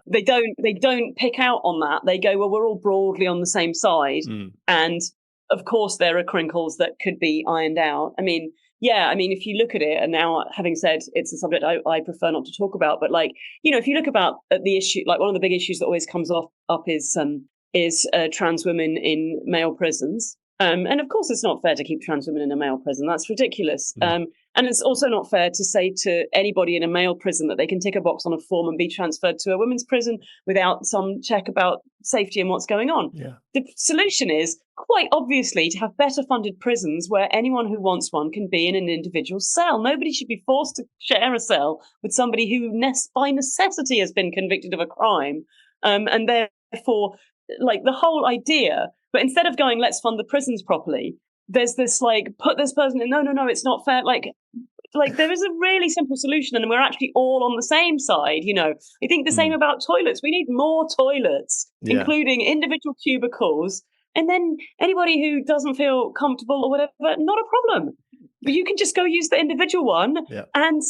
They don't pick out on that. They go, well, we're all broadly on the same side. And of course, there are crinkles that could be ironed out. I mean, yeah, I mean, if you look at it, and now having said it's a subject I prefer not to talk about, but like, if you look about at the issue, like one of the big issues that always comes up is trans women in male prisons. And of course, it's not fair to keep trans women in a male prison. That's ridiculous. And it's also not fair to say to anybody in a male prison that they can tick a box on a form and be transferred to a women's prison without some check about safety and what's going on. Yeah. The solution is quite obviously to have better funded prisons where anyone who wants one can be in an individual cell. Nobody should be forced to share a cell with somebody who by necessity has been convicted of a crime. And therefore, like the whole idea, but instead of going, let's fund the prisons properly, there's this like, put this person in, no, it's not fair. Like there is a really simple solution and we're actually all on the same side. I think the same about toilets. We need more toilets, including individual cubicles. And then anybody who doesn't feel comfortable or whatever, not a problem. But you can just go use the individual one and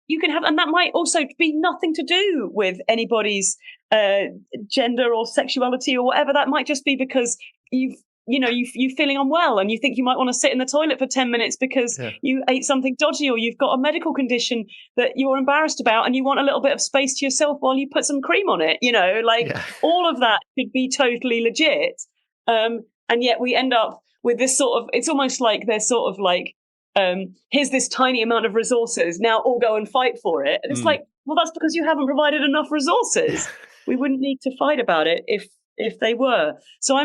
you can have, and that might also be nothing to do with anybody's gender or sexuality or whatever. That might just be because you're feeling unwell and you think you might want to sit in the toilet for 10 minutes because you ate something dodgy or you've got a medical condition that you're embarrassed about and you want a little bit of space to yourself while you put some cream on it. All of that could be totally legit. And yet we end up with this sort of, it's almost like they're sort of like, here's this tiny amount of resources, now all go and fight for it. And it's like, well, that's because you haven't provided enough resources. We wouldn't need to fight about it if they were. So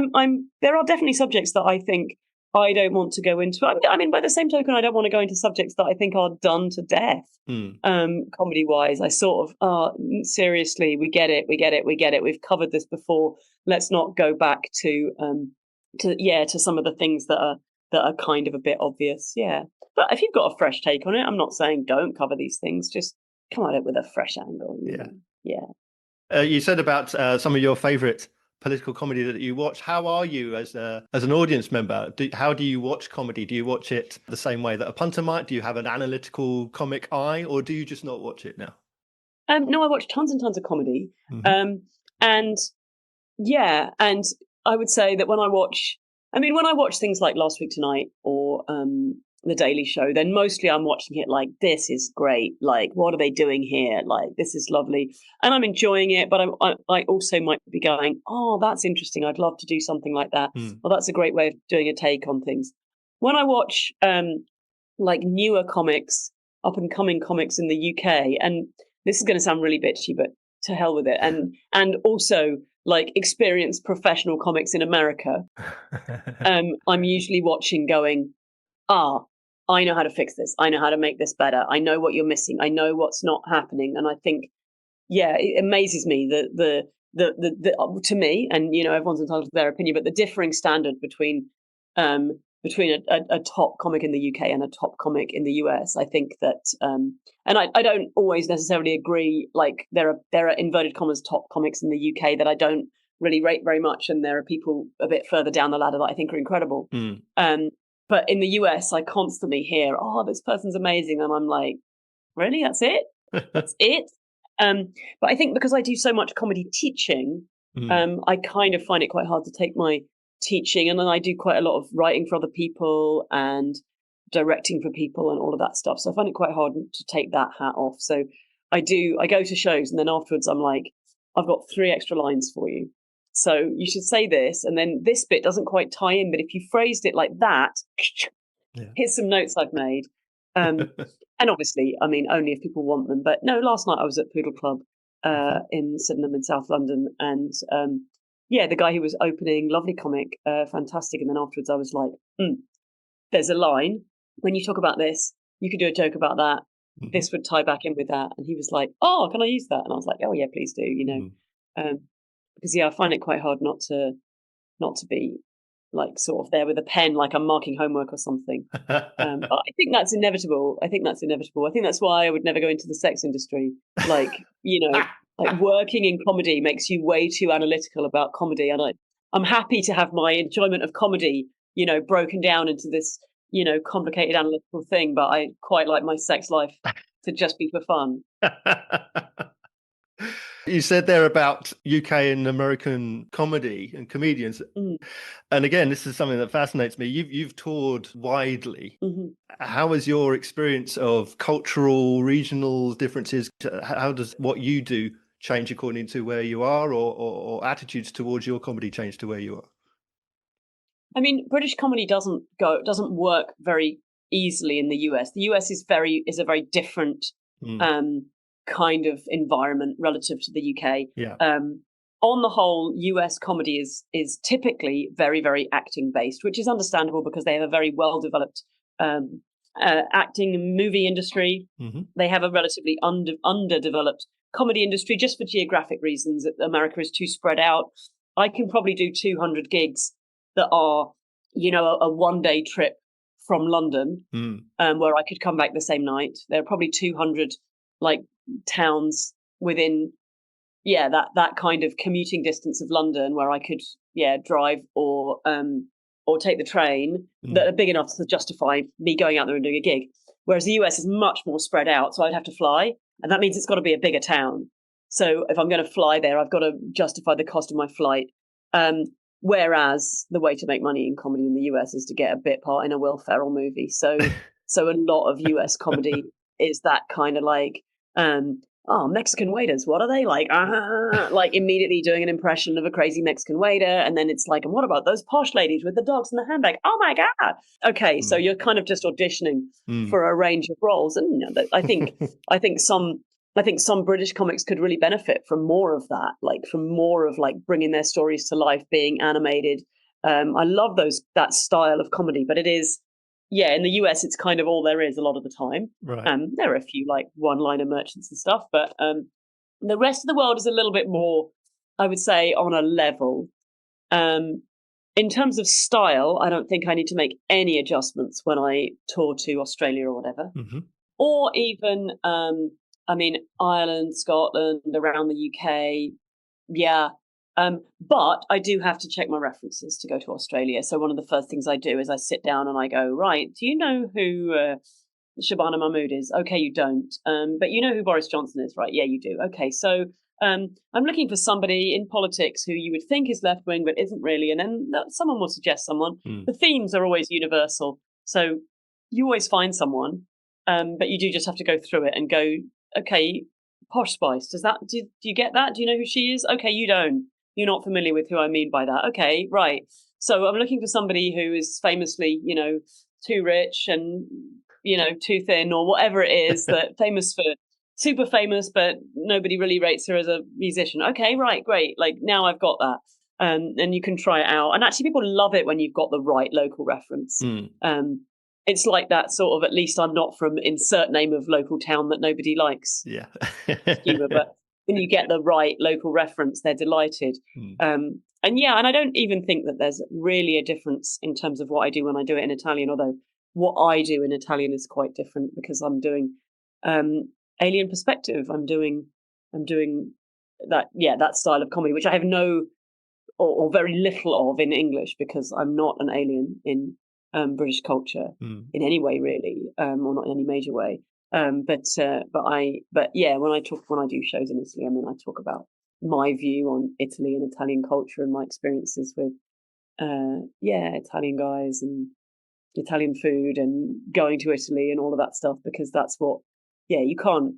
there are definitely subjects that I think I don't want to go into. I mean, by the same token, I don't want to go into subjects that I think are done to death, comedy-wise. I sort of, seriously, we get it. We've covered this before. Let's not go back to some of the things that are kind of a bit obvious. Yeah. But if you've got a fresh take on it, I'm not saying don't cover these things. Just come at it with a fresh angle. Yeah. You said about some of your favourite political comedy that you watch. How are you as an audience member? How do you watch comedy? Do you watch it the same way that a punter might? Do you have an analytical comic eye, or do you just not watch it now? No, I watch tons and tons of comedy. And I would say that when I watch things like Last Week Tonight or The Daily Show, then mostly I'm watching it like, this is great. Like, what are they doing here? Like, this is lovely. And I'm enjoying it, but I also might be going, oh, that's interesting. I'd love to do something like that. Well, that's a great way of doing a take on things. When I watch like newer comics, up and coming comics in the UK, and this is going to sound really bitchy, but to hell with it. And also like experienced professional comics in America, I'm usually watching going, I know how to fix this. I know how to make this better. I know what you're missing. I know what's not happening. And I think, it amazes me the to me, and everyone's entitled to their opinion, but the differing standard between a top comic in the UK and a top comic in the US. I think that, and I don't always necessarily agree. Like there are inverted commas top comics in the UK that I don't really rate very much, and there are people a bit further down the ladder that I think are incredible. But in the US, I constantly hear, "Oh, this person's amazing," and I'm like, "Really? That's it? That's it?" But I think because I do so much comedy teaching, I kind of find it quite hard to take my teaching, and then I do quite a lot of writing for other people and directing for people and all of that stuff. So I find it quite hard to take that hat off. So I go to shows, and then afterwards I'm like, I've got 3 extra lines for you. So you should say this, and then this bit doesn't quite tie in, but if you phrased it like that, here's some notes I've made. And obviously, I mean, only if people want them. But no, last night I was at Poodle Club in Sydenham in South London, and the guy who was opening, lovely comic, fantastic. And then afterwards I was like, there's a line. When you talk about this, you could do a joke about that. This would tie back in with that. And he was like, oh, can I use that? And I was like, oh yeah, please do, because I find it quite hard not to be like sort of there with a pen, like I'm marking homework or something. But I think that's inevitable. I think that's why I would never go into the sex industry. Like, like working in comedy makes you way too analytical about comedy. And I'm happy to have my enjoyment of comedy, broken down into this, complicated analytical thing. But I quite like my sex life to just be for fun. You said there about UK and American comedy and comedians. Mm. And again, this is something that fascinates me. You've toured widely. Mm-hmm. How has your experience of cultural, regional differences? How does what you do change according to where you are, or attitudes towards your comedy change to where you are? I mean, British comedy doesn't work very easily in the US. The US is a very different Mm. kind of environment relative to the UK. Yeah. On the whole, US comedy is typically very, very acting based, which is understandable because they have a very well developed acting and movie industry. Mm-hmm. They have a relatively underdeveloped comedy industry just for geographic reasons. America is too spread out. I can probably do 200 gigs that are, a one-day trip from London, where I could come back the same night. There are probably 200 like towns within, that kind of commuting distance of London where I could, drive or take the train that are big enough to justify me going out there and doing a gig. Whereas the US is much more spread out, so I'd have to fly, and that means it's got to be a bigger town. So if I'm going to fly there, I've got to justify the cost of my flight. Whereas the way to make money in comedy in the US is to get a bit part in a Will Ferrell movie. So a lot of US comedy is that kind of like, Mexican waiters, what are they like? Like immediately doing an impression of a crazy Mexican waiter. And then it's like, and what about those posh ladies with the dogs and the handbag? Oh my God. Okay. So you're kind of just auditioning for a range of roles. And I think some British comics could really benefit from more of that, like from more of like bringing their stories to life, being animated. I love that style of comedy, but it is, in the US, it's kind of all there is a lot of the time. Right. There are a few like one-liner merchants and stuff, but the rest of the world is a little bit more, I would say, on a level. In terms of style, I don't think I need to make any adjustments when I tour to Australia or whatever, or even. Ireland, Scotland, around the UK, but I do have to check my references to go to Australia. So one of the first things I do is I sit down and I go, right, do you know who Shabana Mahmood is? Okay, you don't. But you know who Boris Johnson is, right? Yeah, you do. Okay, so I'm looking for somebody in politics who you would think is left-wing but isn't really. And then someone will suggest someone. The themes are always universal. So you always find someone, but you do just have to go through it and go, okay, Posh Spice, do you get that? Do you know who she is? Okay, you don't. You're not familiar with who I mean by that. Okay, right. So I'm looking for somebody who is famously, too rich and, too thin or whatever it is, that super famous, but nobody really rates her as a musician. Okay, right, great. Like now I've got that. And you can try it out. And actually people love it when you've got the right local reference. It's like that sort of, at least I'm not from insert name of local town that nobody likes. Yeah. Humor, but when you get the right local reference, they're delighted. And I don't even think that there's really a difference in terms of what I do when I do it in Italian, although what I do in Italian is quite different because I'm doing alien perspective. I'm doing that style of comedy, which I have no or very little of in English because I'm not an alien in British culture in any way, really, or not in any major way. When I do shows in Italy, I talk about my view on Italy and Italian culture and my experiences with, Italian guys and Italian food and going to Italy and all of that stuff, because that's what, you can't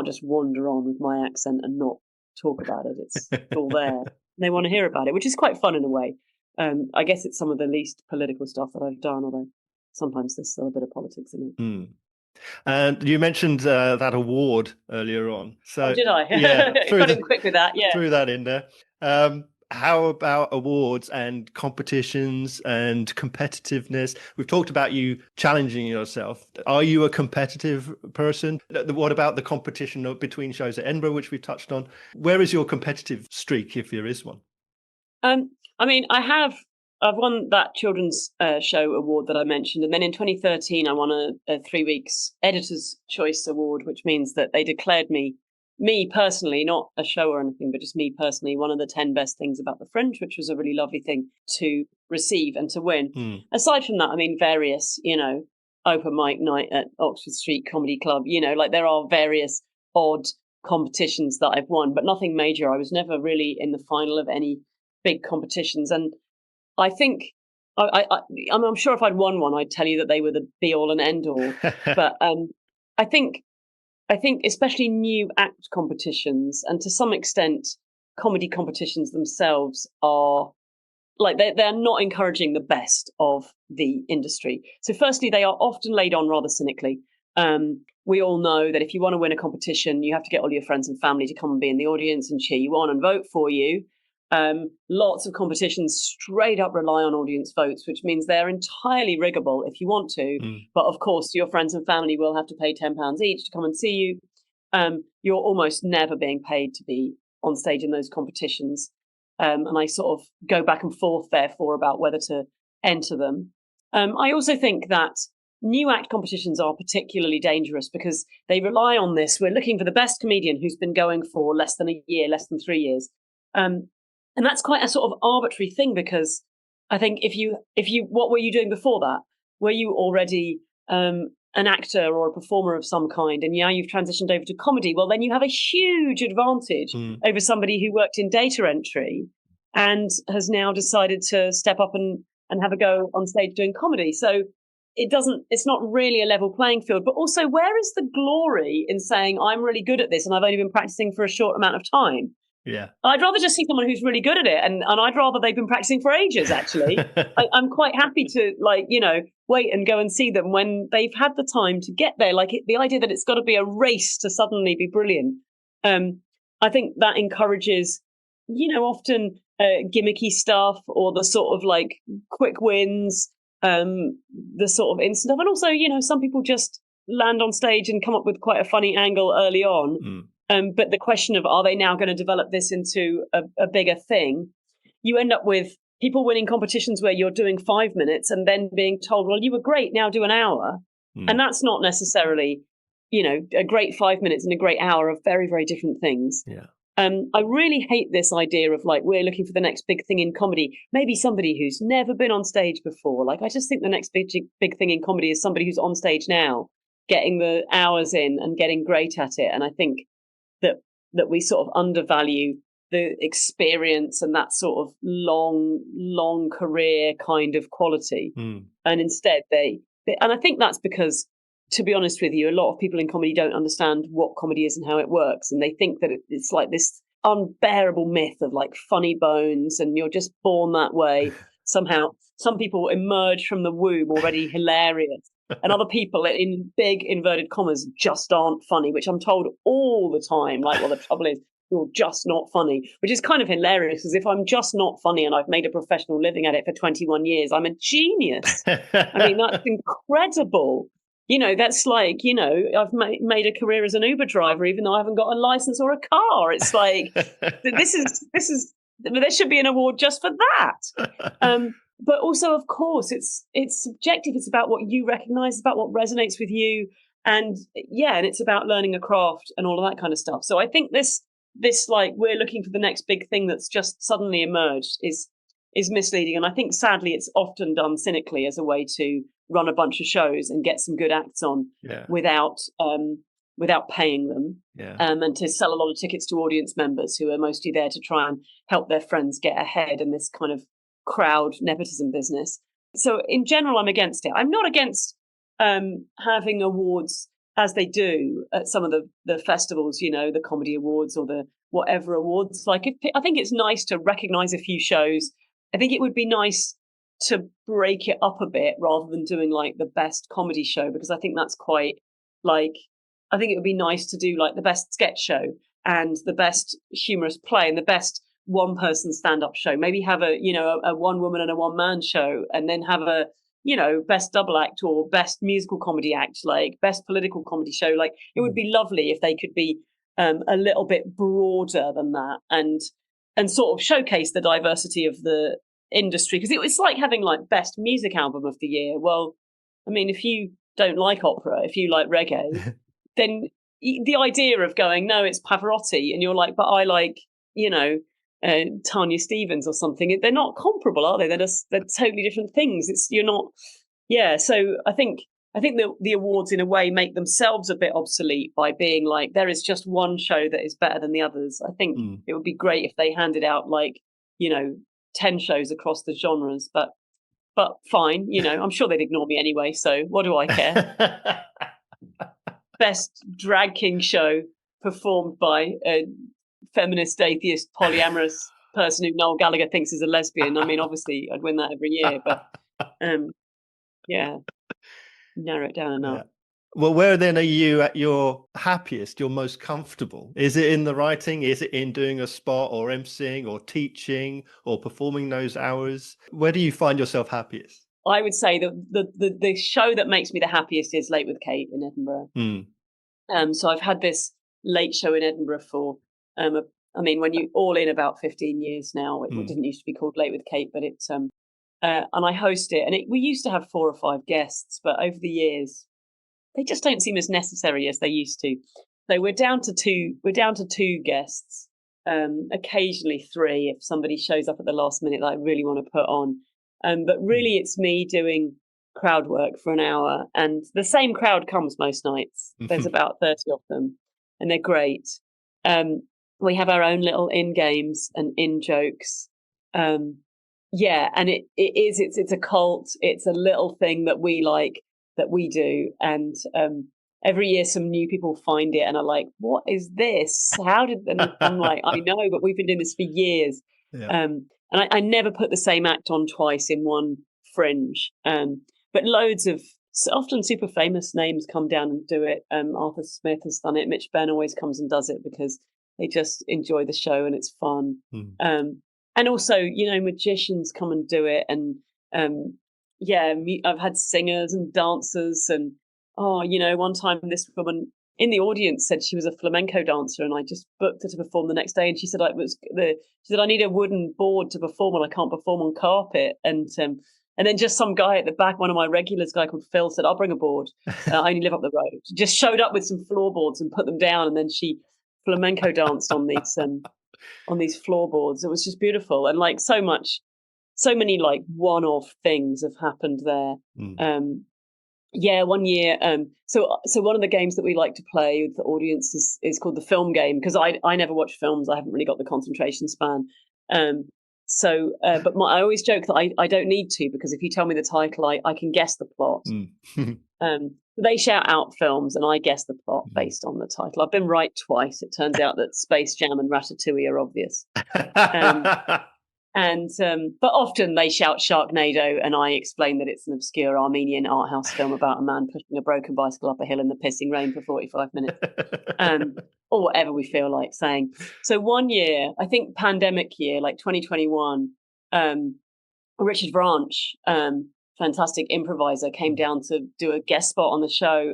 just wander on with my accent and not talk about it. It's all there. They want to hear about it, which is quite fun in a way. I guess it's some of the least political stuff that I've done, although sometimes there's still a bit of politics in it. And you mentioned that award earlier on. So did I? Yeah, got in quick with that. Yeah, threw that in there. How about awards and competitions and competitiveness? We've talked about you challenging yourself. Are you a competitive person? What about the competition between shows at Edinburgh, which we've touched on? Where is your competitive streak, if there is one? I've won that children's show award that I mentioned. And then in 2013, I won a 3 weeks Editor's Choice Award, which means that they declared me personally, not a show or anything, but just me personally, one of the 10 best things about the Fringe, which was a really lovely thing to receive and to win. Aside from that, various, open mic night at Oxford Street Comedy Club, there are various odd competitions that I've won, but nothing major. I was never really in the final of any big competitions. And I think I'm sure if I'd won one, I'd tell you that they were the be all and end all. But I think especially new act competitions, and to some extent comedy competitions themselves, are like they're not encouraging the best of the industry. So firstly, they are often laid on rather cynically. We all know that if you want to win a competition, you have to get all your friends and family to come and be in the audience and cheer you on and vote for you. Lots of competitions straight up rely on audience votes, which means they're entirely riggable if you want to. But of course, your friends and family will have to pay £10 each to come and see you. You're almost never being paid to be on stage in those competitions. And I sort of go back and forth, therefore, about whether to enter them. I also think that new act competitions are particularly dangerous because they rely on this. We're looking for the best comedian who's been going for less than a year, less than 3 years. And that's quite a sort of arbitrary thing, because I think if you, what were you doing before that? Were you already an actor or a performer of some kind, and now you've transitioned over to comedy? Well, then you have a huge advantage over somebody who worked in data entry and has now decided to step up and have a go on stage doing comedy. So it's not really a level playing field. But also, where is the glory in saying I'm really good at this and I've only been practicing for a short amount of time? Yeah, I'd rather just see someone who's really good at it, and I'd rather they've been practicing for ages, actually. I'm quite happy to, wait and go and see them when they've had the time to get there. The idea that it's got to be a race to suddenly be brilliant, I think that encourages, often gimmicky stuff, or the sort of quick wins, the sort of instant stuff. And also, some people just land on stage and come up with quite a funny angle early on. But the question of, are they now going to develop this into a bigger thing? You end up with people winning competitions where you're doing 5 minutes and then being told, well, you were great, now do an hour. And that's not necessarily, a great 5 minutes and a great hour are very, very different things. Yeah. I really hate this idea of we're looking for the next big thing in comedy. Maybe somebody who's never been on stage before. I just think the next big thing in comedy is somebody who's on stage now, getting the hours in and getting great at it. And I think that we sort of undervalue the experience and that sort of long career kind of quality. And instead they and I think that's because, to be honest with you, a lot of people in comedy don't understand what comedy is and how it works. And they think that it's like this unbearable myth of funny bones and you're just born that way. Somehow some people emerge from the womb already hilarious. And other people, in big inverted commas, just aren't funny, which I'm told all the time. Well, the trouble is, you're just not funny, which is kind of hilarious, because if I'm just not funny and I've made a professional living at it for 21 years, I'm a genius. I mean, that's incredible. That's I've made a career as an Uber driver, even though I haven't got a license or a car. It's this is there should be an award just for that. But also, of course, it's subjective. It's about what you recognize, about what resonates with you. And and it's about learning a craft and all of that kind of stuff. So I think this we're looking for the next big thing that's just suddenly emerged is misleading. And I think, sadly, it's often done cynically as a way to run a bunch of shows and get some good acts on without paying them, and to sell a lot of tickets to audience members who are mostly there to try and help their friends get ahead in this kind of crowd nepotism business. So in general, I'm against it. I'm not against having awards as they do at some of the festivals, the comedy awards or the whatever awards. I think it's nice to recognize a few shows. I think it would be nice to break it up a bit rather than doing the best comedy show, because I think that's quite I think it would be nice to do the best sketch show and the best humorous play and the best one person stand-up show. Maybe have a one woman and a one man show, and then have a best double act or best musical comedy act, best political comedy show. It would be lovely if they could be a little bit broader than that, and sort of showcase the diversity of the industry, because it's like having best music album of the year. Well, I mean, if you don't like opera, if you like reggae, then the idea of going, no, it's Pavarotti, and you're but I like Tanya Stevens or something, they're not comparable, are they? They're totally different things. You're not. So I think I think the awards in a way make themselves a bit obsolete by being like, there is just one show that is better than the others. I think it would be great if they handed out 10 shows across the genres, but fine, I'm sure they'd ignore me anyway. So what do I care? Best drag king show performed by a feminist, atheist, polyamorous person who Noel Gallagher thinks is a lesbian. I mean, obviously I'd win that every year, but yeah. Narrow it down enough. Yeah. Well, where then are you at your happiest, your most comfortable? Is it in the writing? Is it in doing a spot or emceeing or teaching or performing those hours? Where do you find yourself happiest? I would say that the show that makes me the happiest is Late with Kate in Edinburgh. So I've had this late show in Edinburgh for, when you all in about 15 years now. It didn't used to be called Late with Kate, but it's and I host it, and we used to have 4 or 5 guests, but over the years, they just don't seem as necessary as they used to. So we're down to 2. We're down to 2 guests, occasionally 3 if somebody shows up at the last minute that I really want to put on. But really, it's me doing crowd work for an hour, and the same crowd comes most nights. There's about 30 of them, and they're great. We have our own little in games and in jokes. Yeah, and it's a cult. It's a little thing that we like, that we do, and every year some new people find it and are like, "What is this? How did?" And I'm like, "I know, but we've been doing this for years." Yeah. And I never put the same act on twice in one Fringe. But loads of often super famous names come down and do it. Arthur Smith has done it. Mitch Benn always comes and does it because they just enjoy the show and it's fun. And also, magicians come and do it. And I've had singers and dancers. And, one time this woman in the audience said she was a flamenco dancer, and I just booked her to perform the next day. And she said, she said, I need a wooden board to perform, and I can't perform on carpet. And then just some guy at the back, one of my regulars, a guy called Phil, said, I'll bring a board. I only live up the road. She just showed up with some floorboards and put them down. And then she flamenco danced on these floorboards. It was just beautiful. And so many like one-off things have happened there. One year. So one of the games that we like to play with the audience is called the film game, because I never watch films. I haven't really got the concentration span. But I always joke that I don't need to, because if you tell me the title, I can guess the plot. They shout out films and I guess the plot based on the title. I've been right twice. It turns out that Space Jam and Ratatouille are obvious. But often they shout Sharknado and I explain that it's an obscure Armenian art house film about a man pushing a broken bicycle up a hill in the pissing rain for 45 minutes. Or whatever we feel like saying. So one year, I think pandemic year, like 2021, Richard Branch, fantastic improviser, came down to do a guest spot on the show,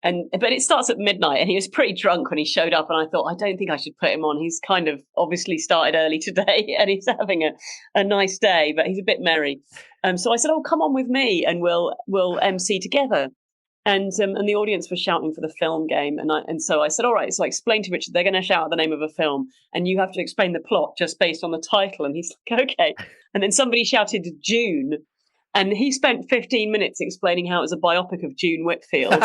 but it starts at midnight, and he was pretty drunk when he showed up, and I thought, I don't think I should put him on. He's kind of obviously started early today and he's having a nice day, but he's a bit merry. So I said, oh, come on with me and we'll MC together. And the audience was shouting for the film game. And so I said, all right. So I explained to Richard, they're going to shout out the name of a film and you have to explain the plot just based on the title. And he's like, okay. And then somebody shouted June. And he spent 15 minutes explaining how it was a biopic of June Whitfield.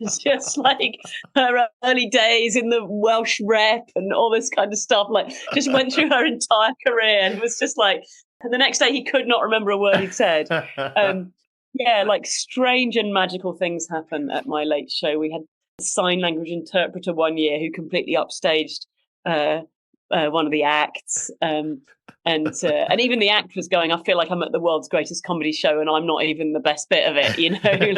It's just like her early days in the Welsh rep and all this kind of stuff. Like, just went through her entire career, and it was just like, and the next day he could not remember a word he'd said. Like strange and magical things happen at my late show. We had a sign language interpreter one year who completely upstaged one of the acts. And even the act was going, I feel like I'm at the world's greatest comedy show and I'm not even the best bit of it,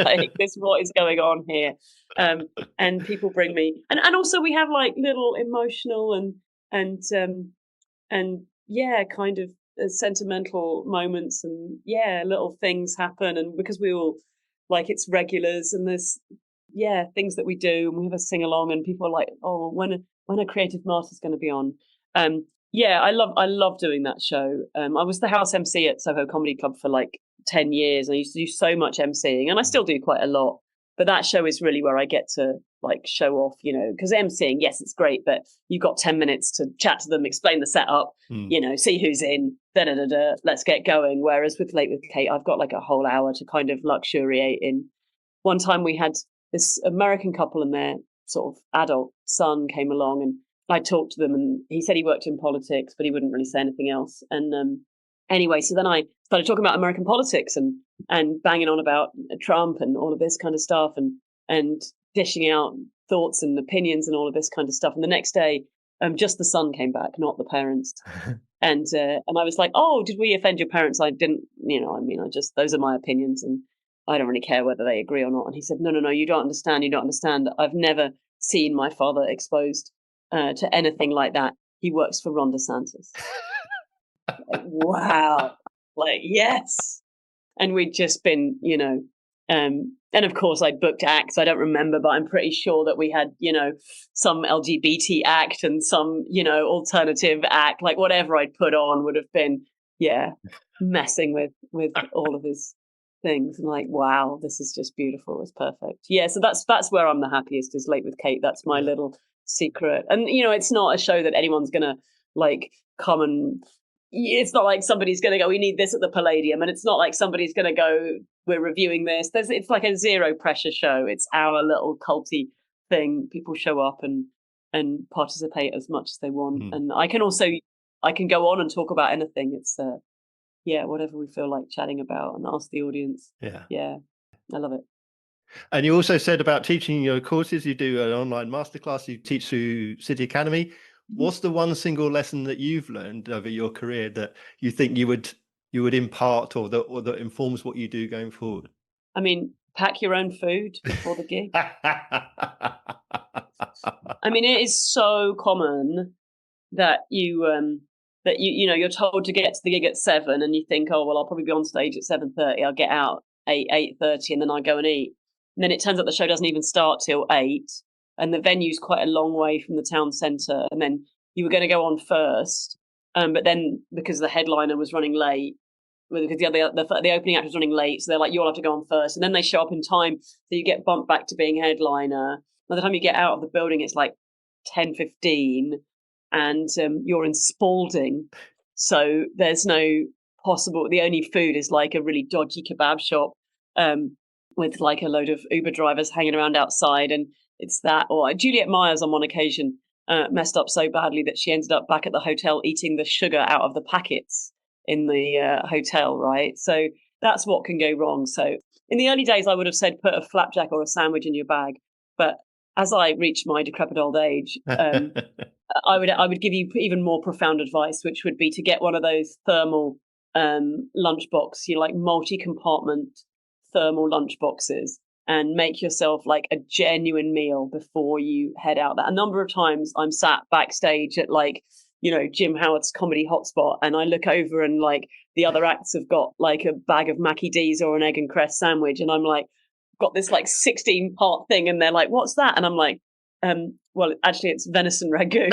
like what is going on here? And people bring me, and also we have like little emotional and kind of sentimental moments, and little things happen, and because we all like, it's regulars and there's things that we do, and we have a sing along, and people are like, oh, when a creative master's going to be on. I love doing that show. I was the house MC at Soho Comedy Club for like 10 years. I used to do so much MCing, and I still do quite a lot. But that show is really where I get to like show off, because MCing, yes, it's great, but you've got 10 minutes to chat to them, explain the setup, see who's in, da-da-da-da, let's get going. Whereas with Late with Kate, I've got like a whole hour to kind of luxuriate in. One time we had this American couple and their sort of adult son came along, and I talked to them, and he said he worked in politics, but he wouldn't really say anything else. And anyway, so then I started talking about American politics and banging on about Trump and all of this kind of stuff, and dishing out thoughts and opinions and all of this kind of stuff. And the next day, just the son came back, not the parents. And I was like, oh, did we offend your parents? I didn't, I just, those are my opinions, and I don't really care whether they agree or not. And he said, no, you don't understand. I've never seen my father exposed to anything like that. He works for Ron DeSantis. Like, wow. Like, yes. And we'd just been, and of course I'd booked acts. I don't remember, but I'm pretty sure that we had, some LGBT act and some, alternative act, like whatever I'd put on would have been, messing with all of his things. And like, wow, this is just beautiful. It's perfect. Yeah. So that's where I'm the happiest, is Late with Kate. That's my little secret. And, it's not a show that anyone's going to like come and, it's not like somebody's going to go, we need this at the Palladium. And it's not like somebody's going to go, we're reviewing this. It's like a zero pressure show. It's our little culty thing. People show up and participate as much as they want. And I can go on and talk about anything. It's, whatever we feel like chatting about, and ask the audience. Yeah. I love it. And you also said about teaching your courses, you do an online masterclass, you teach through City Academy. What's the one single lesson that you've learned over your career that you think you would impart, or that informs what you do going forward? I mean, pack your own food before the gig. I mean, it is so common that you're told to get to the gig at 7, and you think, oh well, I'll probably be on stage at 7:30. I'll get out at 8:30, and then I go and eat. And then it turns out the show doesn't even start till 8. And the venue's quite a long way from the town centre. And then you were going to go on first, but then because the headliner was running late, because the opening act was running late, so they're like, you'll have to go on first. And then they show up in time, so you get bumped back to being headliner. By the time you get out of the building, it's like 10:15, and you're in Spalding. So there's no possible. The only food is like a really dodgy kebab shop with like a load of Uber drivers hanging around outside, and it's that. Or Juliet Myers on one occasion messed up so badly that she ended up back at the hotel eating the sugar out of the packets in the hotel, right? So that's what can go wrong. So in the early days, I would have said put a flapjack or a sandwich in your bag. But as I reached my decrepit old age, I would give you even more profound advice, which would be to get one of those thermal lunchbox, like multi-compartment thermal lunchboxes, and make yourself like a genuine meal before you head out. That a number of times I'm sat backstage at like, Jim Howard's Comedy Hotspot, and I look over and like the other acts have got like a bag of Mackie D's or an egg and cress sandwich, and I'm like, got this like 16-part thing, and they're like, what's that? And I'm like, well, actually it's venison ragu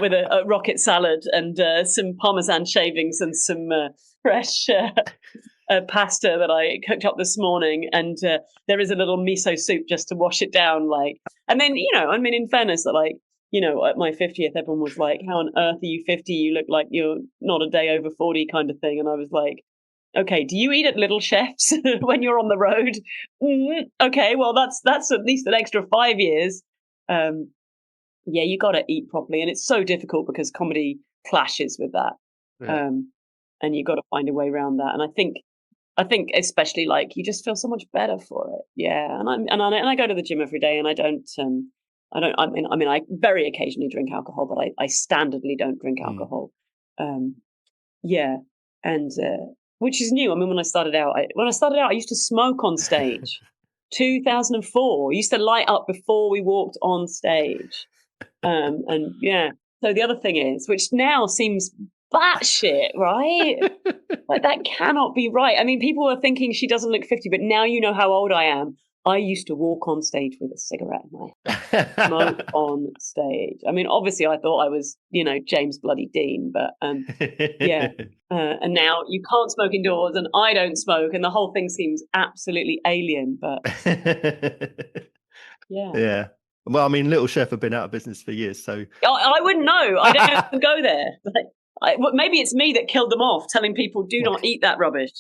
with a rocket salad and some Parmesan shavings and some fresh pasta that I cooked up this morning, and there is a little miso soup just to wash it down, like. And then in fairness, that like at my 50th, everyone was like, how on earth are you 50? You look like you're not a day over 40 kind of thing. And I was like, okay, do you eat at Little Chefs when you're on the road? Okay, well that's at least an extra 5 years. You got to eat properly, and it's so difficult because comedy clashes with that. And you've got to find a way around that. And I think especially like you just feel so much better for it. Yeah. And I go to the gym every day, and I very occasionally drink alcohol, but I standardly don't drink alcohol. And which is new. I mean, when I started out, I used to smoke on stage. 2004, I used to light up before we walked on stage. So the other thing is, which now seems batshit, right? Like that cannot be right. I mean, people are thinking she doesn't look 50, but now you know how old I am. I used to walk on stage with a cigarette in my hand, smoke on stage. I mean, obviously I thought I was, James bloody Dean, but and now you can't smoke indoors, and I don't smoke, and the whole thing seems absolutely alien, but yeah. Well, I mean, Little Chef have been out of business for years, so I wouldn't know. I don't have to go there. maybe it's me that killed them off, telling people do not eat that rubbish.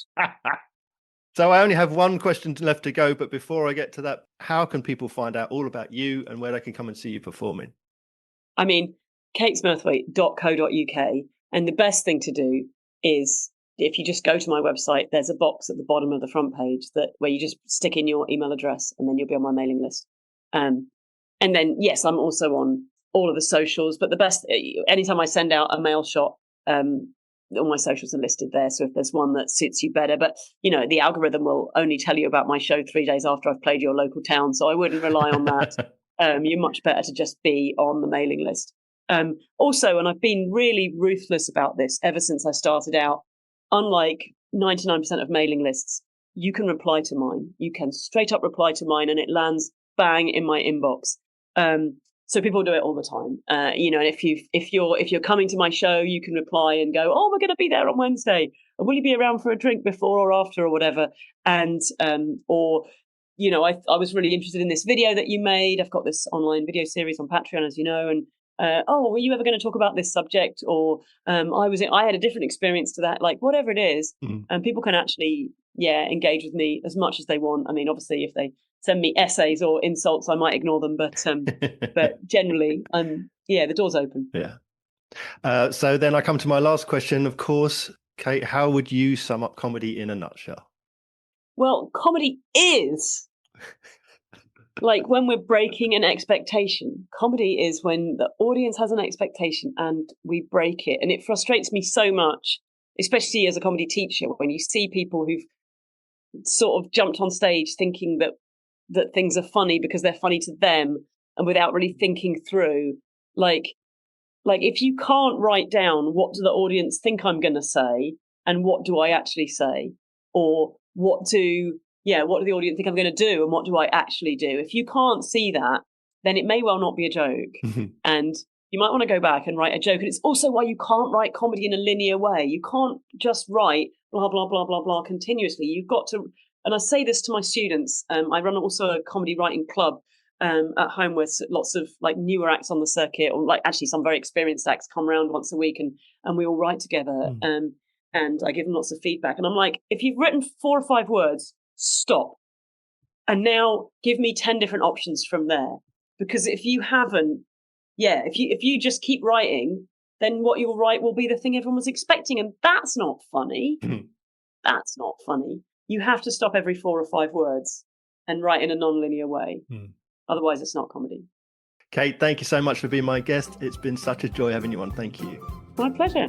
So I only have one question left to go, but before I get to that, how can people find out all about you and where they can come and see you performing? I mean, katesmurthwaite.co.uk. And the best thing to do is, if you just go to my website, there's a box at the bottom of the front page where you just stick in your email address, and then you'll be on my mailing list. And then, yes, I'm also on all of the socials, but the best, anytime I send out a mail shot, all my socials are listed there. So if there's one that suits you better, but the algorithm will only tell you about my show 3 days after I've played your local town. So I wouldn't rely on that. You're much better to just be on the mailing list. Also, and I've been really ruthless about this ever since I started out, unlike 99% of mailing lists, you can reply to mine. You can straight up reply to mine and it lands bang in my inbox. So people do it all the time. And if you're coming to my show, you can reply and go, "Oh, we're going to be there on Wednesday. Will you be around for a drink before or after or whatever?" And I was really interested in this video that you made. I've got this online video series on Patreon, as you know, and were you ever going to talk about this subject? Or I had a different experience to that. Like whatever it is, and people can actually engage with me as much as they want. I mean, obviously, if they send me essays or insults, I might ignore them, but generally, the door's open. Yeah. So then I come to my last question, of course. Kate, how would you sum up comedy in a nutshell? Well, comedy is like when we're breaking an expectation. Comedy is when the audience has an expectation and we break it. And it frustrates me so much, especially as a comedy teacher, when you see people who've sort of jumped on stage thinking that things are funny because they're funny to them and without really thinking through, like if you can't write down what do the audience think I'm going to say and what do I actually say, or what do the audience think I'm going to do and what do I actually do, if you can't see that, then it may well not be a joke. And you might want to go back and write a joke. And it's also why you can't write comedy in a linear way. You can't just write blah blah blah blah blah continuously. You've got to. And I say this to my students. I run also a comedy writing club at home with lots of like newer acts on the circuit, or like actually some very experienced acts come around once a week, and we all write together. And I give them lots of feedback. And I'm like, if you've written 4 or 5 words, stop. And now give me 10 different options from there. Because if you haven't, if you just keep writing, then what you'll write will be the thing everyone was expecting. And that's not funny. That's not funny. You have to stop every 4 or 5 words and write in a non-linear way. Otherwise, it's not comedy. Kate, thank you so much for being my guest. It's been such a joy having you on. Thank you. My pleasure.